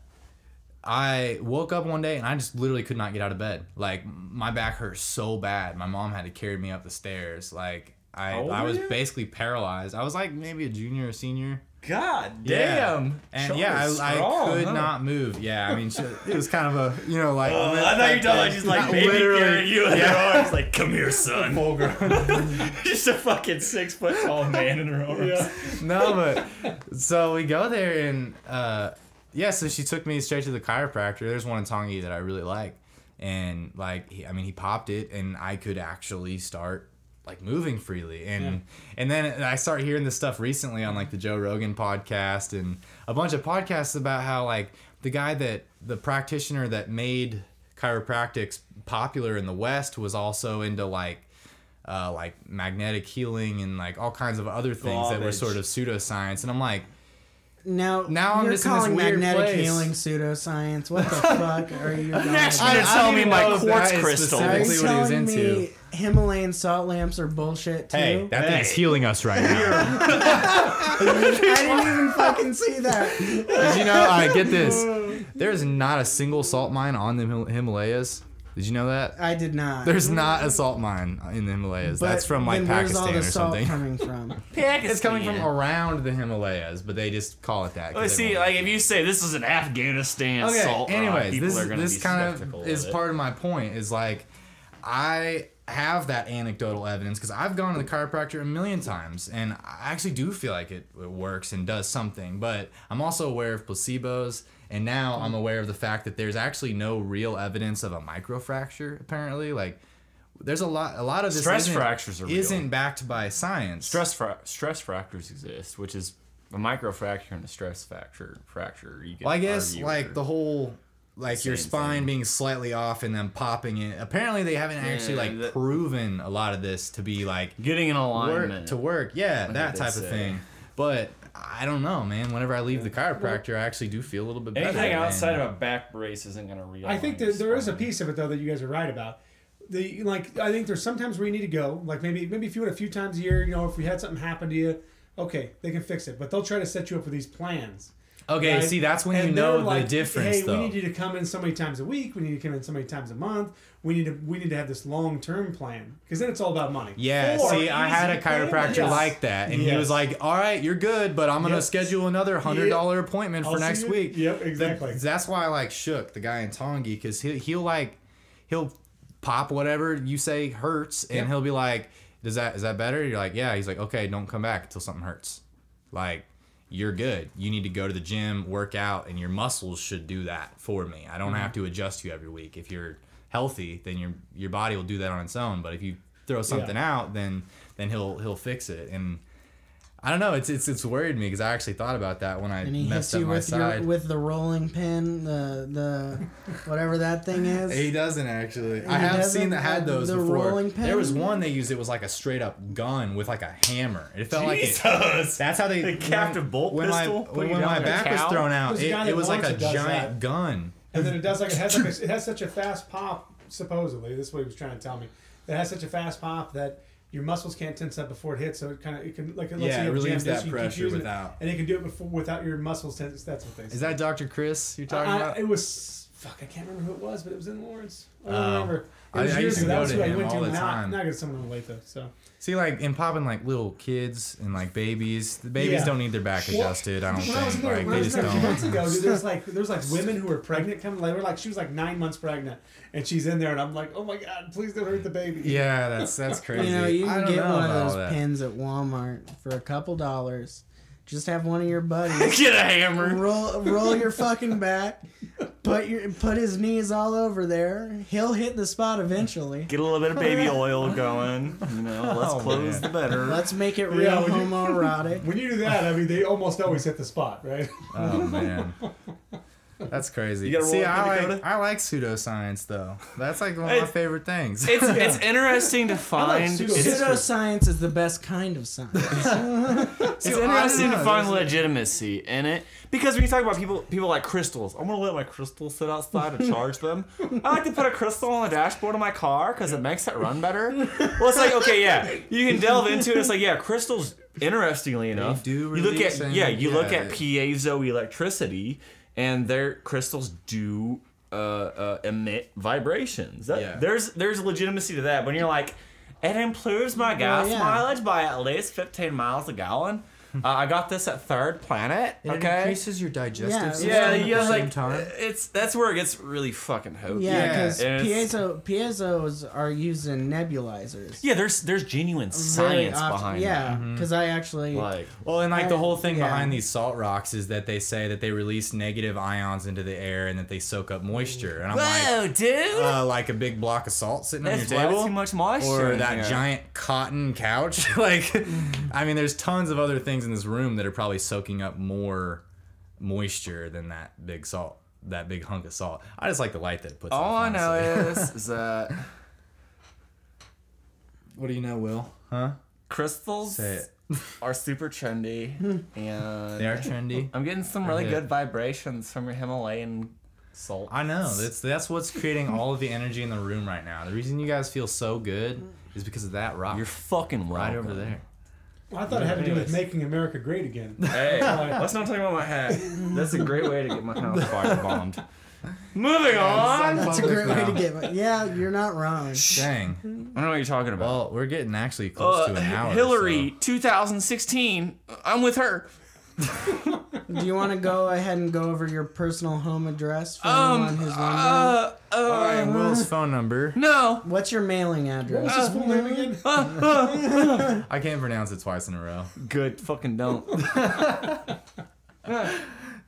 Speaker 1: I woke up one day and I just literally could not get out of bed. Like, my back hurt so bad. My mom had to carry me up the stairs. Like, I was basically paralyzed. I was like maybe a junior or senior.
Speaker 3: God
Speaker 1: Yeah.
Speaker 3: damn.
Speaker 1: And
Speaker 3: Sean
Speaker 1: yeah,
Speaker 3: is
Speaker 1: I
Speaker 3: strong,
Speaker 1: could
Speaker 3: huh?
Speaker 1: not move. Yeah, I mean, it was kind of a, like.
Speaker 3: I thought you were talking about just like
Speaker 1: Not
Speaker 3: baby
Speaker 1: literally.
Speaker 3: carrying you in their arms, like, come here, son.
Speaker 1: Full grown.
Speaker 3: Just a fucking 6 foot tall man in her arms.
Speaker 4: Yeah.
Speaker 1: No, but so we go there and so she took me straight to the chiropractor. There's one in Tongi that I really like, and he popped it and I could actually start like moving freely, and then I start hearing this stuff recently on like the Joe Rogan podcast and a bunch of podcasts about how like the practitioner that made chiropractics popular in the West was also into like magnetic healing and like all kinds of other things that were
Speaker 3: Garbage.
Speaker 1: sort of pseudoscience, and I'm like,
Speaker 2: Now
Speaker 1: I'm
Speaker 2: you're
Speaker 1: just in this
Speaker 2: calling
Speaker 1: weird
Speaker 2: magnetic
Speaker 1: place.
Speaker 2: healing pseudoscience. What the fuck are you doing?
Speaker 3: Next
Speaker 1: I-
Speaker 3: minute,
Speaker 1: I
Speaker 3: tell
Speaker 1: don't
Speaker 3: me
Speaker 1: even
Speaker 3: my
Speaker 1: know if
Speaker 3: quartz
Speaker 1: that is
Speaker 3: crystal.
Speaker 2: Are you
Speaker 1: specifically what he was
Speaker 2: telling
Speaker 1: into.
Speaker 2: me Himalayan salt lamps are bullshit too?
Speaker 1: Hey, that thing's healing us right now.
Speaker 2: I didn't even fucking see that.
Speaker 1: Did you know? I get this. There's not a single salt mine on the Himalayas. Did you know that?
Speaker 2: I did not.
Speaker 1: There's not a salt mine in the Himalayas.
Speaker 2: But
Speaker 1: That's from like
Speaker 2: then where's all
Speaker 1: Pakistan
Speaker 2: the
Speaker 1: or
Speaker 2: salt
Speaker 1: something.
Speaker 2: coming from?
Speaker 1: It's coming from around the Himalayas, but they just call it that. 'cause
Speaker 3: Let's
Speaker 1: they
Speaker 3: see,
Speaker 1: won't-
Speaker 3: like if you say this is an Afghanistan
Speaker 1: Okay.
Speaker 3: salt rock,
Speaker 1: Anyways,
Speaker 3: people are gonna
Speaker 1: this
Speaker 3: be
Speaker 1: kind
Speaker 3: skeptical
Speaker 1: of is
Speaker 3: it.
Speaker 1: part of my point. Is like I have that anecdotal evidence because I've gone to the chiropractor a million times, and I actually do feel like it works and does something. But I'm also aware of placebos, and now I'm aware of the fact that there's actually no real evidence of a microfracture. Apparently, like there's a lot of this
Speaker 3: Stress fractures are real.
Speaker 1: isn't backed by science.
Speaker 3: Stress fractures exist, which is a microfracture and a stress fracture. You can
Speaker 1: Well, I guess
Speaker 3: argue
Speaker 1: like
Speaker 3: are
Speaker 1: the whole like your
Speaker 3: same
Speaker 1: spine
Speaker 3: thing.
Speaker 1: being slightly off and then popping it. Apparently, they haven't actually like proven a lot of this to be like
Speaker 3: getting in alignment.
Speaker 1: work. Yeah,
Speaker 3: Like
Speaker 1: that
Speaker 3: they
Speaker 1: type of
Speaker 3: say.
Speaker 1: thing. But I don't know, man. Whenever I leave the chiropractor, I actually do feel a little bit better.
Speaker 3: Anything outside
Speaker 1: and
Speaker 3: of a back brace isn't going to realign.
Speaker 4: I think that there is a piece of it though that you guys are right about. I think there's sometimes where you need to go. Like maybe if you went a few times a year, if we had something happen to you, okay, they can fix it. But they'll try to set you up with these plans.
Speaker 1: Okay,
Speaker 4: right?
Speaker 1: see, that's when
Speaker 4: and
Speaker 1: you know
Speaker 4: like,
Speaker 1: the difference,
Speaker 4: hey,
Speaker 1: though.
Speaker 4: we need you to come in so many times a week. We need you to come in so many times a month. We need to have this long-term plan because then it's all about money.
Speaker 1: Yeah, see, I had a chiropractor like that, and he was like, all right, you're good, but I'm going to schedule another $100 appointment for next week.
Speaker 4: Yep, exactly.
Speaker 1: That's why I like shook the guy in Tongi, because he'll pop whatever you say hurts, and he'll be like, is that better? You're like, yeah. He's like, okay, don't come back until something hurts. Like, you're good. You need to go to the gym, work out, and your muscles should do that for me. I don't have to adjust you every week. If you're healthy, then your body will do that on its own. But if you throw something out, then he'll fix it. And I don't know. It's worried me because I actually thought about that when I messed up my side.
Speaker 2: With the rolling pin, the whatever that thing is.
Speaker 1: He doesn't actually. I have seen that had those
Speaker 2: the
Speaker 1: before.
Speaker 2: rolling pin?
Speaker 1: There was one they used. It was like a straight up gun with like a hammer. It felt like it. That's how they.
Speaker 3: The captive bolt pistol.
Speaker 1: When my back was thrown out, it was like a giant gun.
Speaker 4: And then it has such a fast pop. Supposedly, this is what he was trying to tell me. It has such a fast pop that your muscles can't tense up before it hits, so it
Speaker 1: relieves that pressure without,
Speaker 4: and it can do it without your muscles tense. That's what they say.
Speaker 1: Is that Dr. Chris you're talking about?
Speaker 4: It was I can't remember who it was, but it was in Lawrence. I don't remember.
Speaker 1: I used to go to him all the
Speaker 4: Now
Speaker 1: time.
Speaker 4: I got someone late though. So
Speaker 1: see, like in popping like little kids and like babies, the babies don't need their back adjusted. I don't think. Like they just don't.
Speaker 4: Months ago, dude, there's like women who are pregnant coming. Like she was like 9 months pregnant, and she's in there, and I'm like, oh my god, please don't hurt the baby.
Speaker 1: Yeah, that's crazy.
Speaker 2: You can get one of those
Speaker 1: that.
Speaker 2: pins at Walmart for a couple $. Just have one of your buddies
Speaker 3: Get a hammer.
Speaker 2: roll your fucking back, put his knees all over there. He'll hit the spot eventually.
Speaker 3: Get a little bit of baby oil going. Let's close the better.
Speaker 2: Let's make it real homoerotic.
Speaker 4: When you do that, I mean, they almost always hit the spot, right?
Speaker 1: Oh man. That's crazy.
Speaker 3: You gotta
Speaker 1: See,
Speaker 3: roll
Speaker 1: I like pseudoscience though. That's like one of my favorite things.
Speaker 3: It's interesting to find.
Speaker 2: Pseudoscience is the best kind of science.
Speaker 3: It's interesting to find legitimacy in it because when you talk about people like crystals, I'm gonna let my crystals sit outside and charge them. I like to put a crystal on the dashboard of my car because it makes it run better. Well, it's like you can delve into it. It's like crystals. Interestingly enough, you look at piezo electricity. And their crystals do emit vibrations. There's legitimacy to that. When you're like, it improves my gas mileage by at least 15 miles a gallon. I got this at Third Planet.
Speaker 1: It increases your digestive system
Speaker 3: at
Speaker 1: the same time.
Speaker 3: That's where it gets really fucking hokey.
Speaker 2: Yeah, because piezos are used in nebulizers.
Speaker 3: Yeah, there's genuine science behind it.
Speaker 2: Yeah, because I actually
Speaker 1: the whole thing behind these salt rocks is that they say that they release negative ions into the air and that they soak up moisture. And I'm
Speaker 3: whoa, dude!
Speaker 1: Like a big block of salt sitting on your table,
Speaker 3: too much moisture,
Speaker 1: or that giant cotton couch. I mean, there's tons of other things in this room that are probably soaking up more moisture than that big hunk of salt. I just like the light that it puts.
Speaker 3: All I know is that.
Speaker 1: What do you know, Will? Huh?
Speaker 3: Crystals are super trendy, and
Speaker 1: they are trendy.
Speaker 3: I'm getting some really good vibrations from your Himalayan salt.
Speaker 1: I know that's what's creating all of the energy in the room right now. The reason you guys feel so good is because of that rock.
Speaker 3: You're fucking
Speaker 1: right over there.
Speaker 4: Well, I thought it had to do with making America great again.
Speaker 3: Hey, let's not talk about my hat. That's a great way to get my house firebombed. Moving on.
Speaker 2: That's a great way to get. Yeah, you're not wrong.
Speaker 1: Dang.
Speaker 3: I don't know what you're talking about.
Speaker 1: Well, we're getting actually close to an hour.
Speaker 3: Hillary, 2016. I'm with her.
Speaker 2: Do you want to go ahead and go over your personal home address for anyone who's wondering?
Speaker 1: And Will's phone number.
Speaker 3: No.
Speaker 2: What's your mailing address?
Speaker 4: What's his full name again?
Speaker 1: I can't pronounce it twice in a row.
Speaker 3: Good. Fucking don't.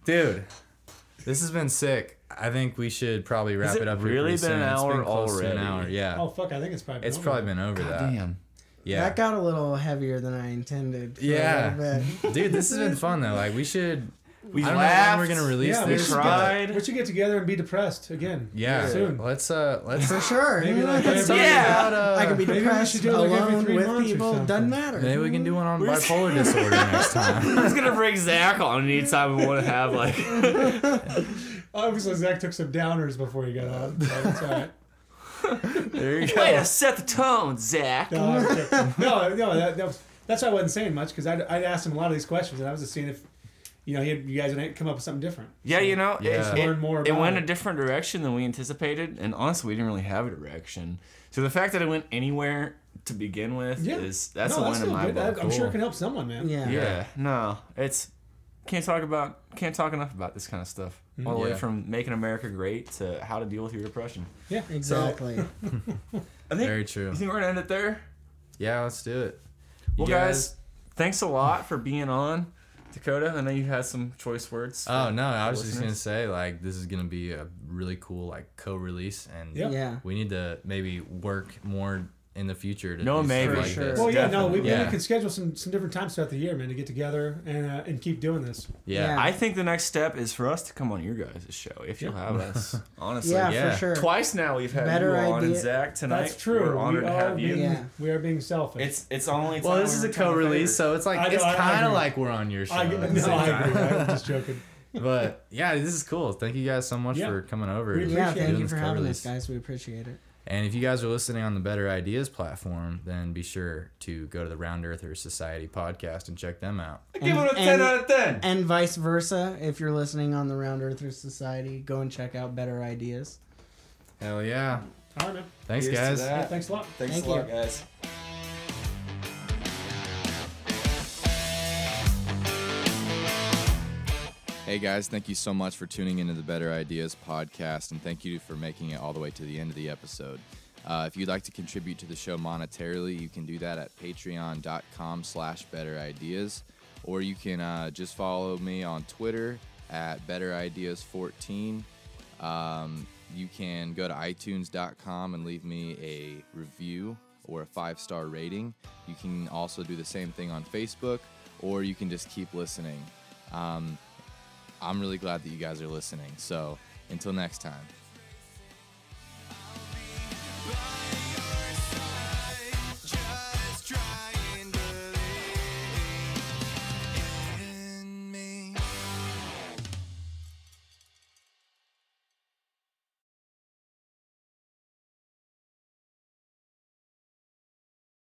Speaker 1: Dude, this has been sick. I think we should probably wrap it up.
Speaker 3: Really been an hour already?
Speaker 1: An hour, yeah.
Speaker 4: Oh fuck! I think it's probably.
Speaker 1: It's probably been over that.
Speaker 3: Damn.
Speaker 1: Yeah.
Speaker 2: That got a little heavier than I intended.
Speaker 1: Yeah. Dude, this has been fun though. Like we should
Speaker 3: We
Speaker 1: I don't know when
Speaker 3: laughed.
Speaker 1: we're gonna release
Speaker 4: Yeah,
Speaker 1: this.
Speaker 3: tried.
Speaker 4: We should get together and be depressed again.
Speaker 1: Yeah,
Speaker 4: soon.
Speaker 1: let's
Speaker 2: For sure.
Speaker 4: Maybe like
Speaker 1: let's
Speaker 4: every-
Speaker 1: talk
Speaker 3: Yeah.
Speaker 1: about,
Speaker 2: I can be
Speaker 4: maybe we
Speaker 2: depressed
Speaker 4: should do it like every
Speaker 2: alone
Speaker 4: 3
Speaker 2: with
Speaker 4: months or
Speaker 2: people.
Speaker 4: something.
Speaker 2: Doesn't matter.
Speaker 1: maybe we can do one on bipolar disorder next time.
Speaker 3: I was gonna bring Zach on anytime we want to have like.
Speaker 4: Obviously, Zach took some downers before he got on. So that's all right.
Speaker 1: There you go.
Speaker 3: Way to set the tone, Zach.
Speaker 4: No, I'm kidding. no, that's why I wasn't saying much, because I'd asked him a lot of these questions, and I was just seeing if, you guys would come up with something different.
Speaker 3: Yeah,
Speaker 1: Yeah.
Speaker 4: Learn more
Speaker 3: It
Speaker 4: about
Speaker 3: went
Speaker 4: it.
Speaker 3: a different direction than we anticipated, and honestly, we didn't really have a direction. So the fact that it went anywhere to begin with that's a win in
Speaker 4: still
Speaker 3: my
Speaker 4: good.
Speaker 3: book.
Speaker 4: I'm sure
Speaker 1: Cool.
Speaker 4: it can help someone, man.
Speaker 2: Yeah.
Speaker 3: Yeah, no, it's can't talk enough about this kind of stuff. All the way
Speaker 1: Yeah.
Speaker 3: from making America great to how to deal with your depression.
Speaker 4: Yeah.
Speaker 2: Exactly.
Speaker 3: I think.
Speaker 1: Very true.
Speaker 3: You think we're gonna end it there?
Speaker 1: Yeah, let's do it.
Speaker 3: Well,
Speaker 1: You
Speaker 3: guys, thanks a lot for being on, Dakota. I know you had some choice words.
Speaker 1: Oh no, I was just
Speaker 3: listeners.
Speaker 1: gonna say like this is gonna be a really cool like co-release, and
Speaker 4: Yep.
Speaker 2: Yeah.
Speaker 1: we need to maybe work more in the future to
Speaker 3: No,
Speaker 1: do
Speaker 3: maybe.
Speaker 1: stuff like
Speaker 2: For
Speaker 1: this.
Speaker 2: sure.
Speaker 4: Well, yeah, no, we
Speaker 1: Yeah.
Speaker 4: could schedule some different times throughout the year, man, to get together and keep doing this.
Speaker 1: Yeah.
Speaker 2: Yeah.
Speaker 3: I think the next step is for us to come on your guys' show if you'll have us. Honestly,
Speaker 2: Yeah,
Speaker 1: Yeah.
Speaker 2: for sure.
Speaker 3: Twice now we've had
Speaker 2: Better
Speaker 3: you on, and
Speaker 2: idea.
Speaker 3: Zach tonight.
Speaker 4: That's true.
Speaker 3: We're honored
Speaker 4: we
Speaker 3: to have you.
Speaker 2: Yeah.
Speaker 4: We are being selfish.
Speaker 3: It's only.
Speaker 1: Well,
Speaker 3: time
Speaker 1: this is
Speaker 3: we're
Speaker 1: a
Speaker 3: returning
Speaker 1: co-release,
Speaker 3: favors.
Speaker 1: so it's like
Speaker 4: I know,
Speaker 1: it's
Speaker 4: I
Speaker 1: kind of
Speaker 4: agree.
Speaker 1: like we're on your show.
Speaker 4: I
Speaker 1: at the
Speaker 4: agree.
Speaker 1: same time.
Speaker 4: I'm just joking.
Speaker 1: But yeah, this is cool. Thank you guys so much
Speaker 4: Yeah.
Speaker 1: for coming over.
Speaker 4: We
Speaker 1: and
Speaker 2: Yeah,
Speaker 4: appreciate
Speaker 2: thank
Speaker 1: doing
Speaker 2: you
Speaker 1: this
Speaker 2: for having
Speaker 1: co-release.
Speaker 2: us, guys. We appreciate it.
Speaker 1: And if you guys are listening on the Better Ideas platform, then be sure to go to the Round Earthers Society podcast and check them out.
Speaker 3: Give it a 10 out of 10.
Speaker 2: And vice versa, if you're listening on the Round Earthers Society, go and check out Better Ideas.
Speaker 1: Hell yeah.
Speaker 4: All right, man.
Speaker 1: Thanks,
Speaker 3: Here's to
Speaker 1: guys.
Speaker 3: that.
Speaker 4: Yeah, thanks a lot.
Speaker 3: Thanks
Speaker 2: Thank
Speaker 3: a lot,
Speaker 2: you.
Speaker 3: guys.
Speaker 1: Hey guys, thank you so much for tuning into the Better Ideas podcast, and thank you for making it all the way to the end of the episode. If you'd like to contribute to the show monetarily, you can do that at patreon.com/betterideas, or you can just follow me on Twitter at betterideas14. You can go to itunes.com and leave me a review or a 5-star rating. You can also do the same thing on Facebook, or you can just keep listening. I'm really glad that you guys are listening. So until next time.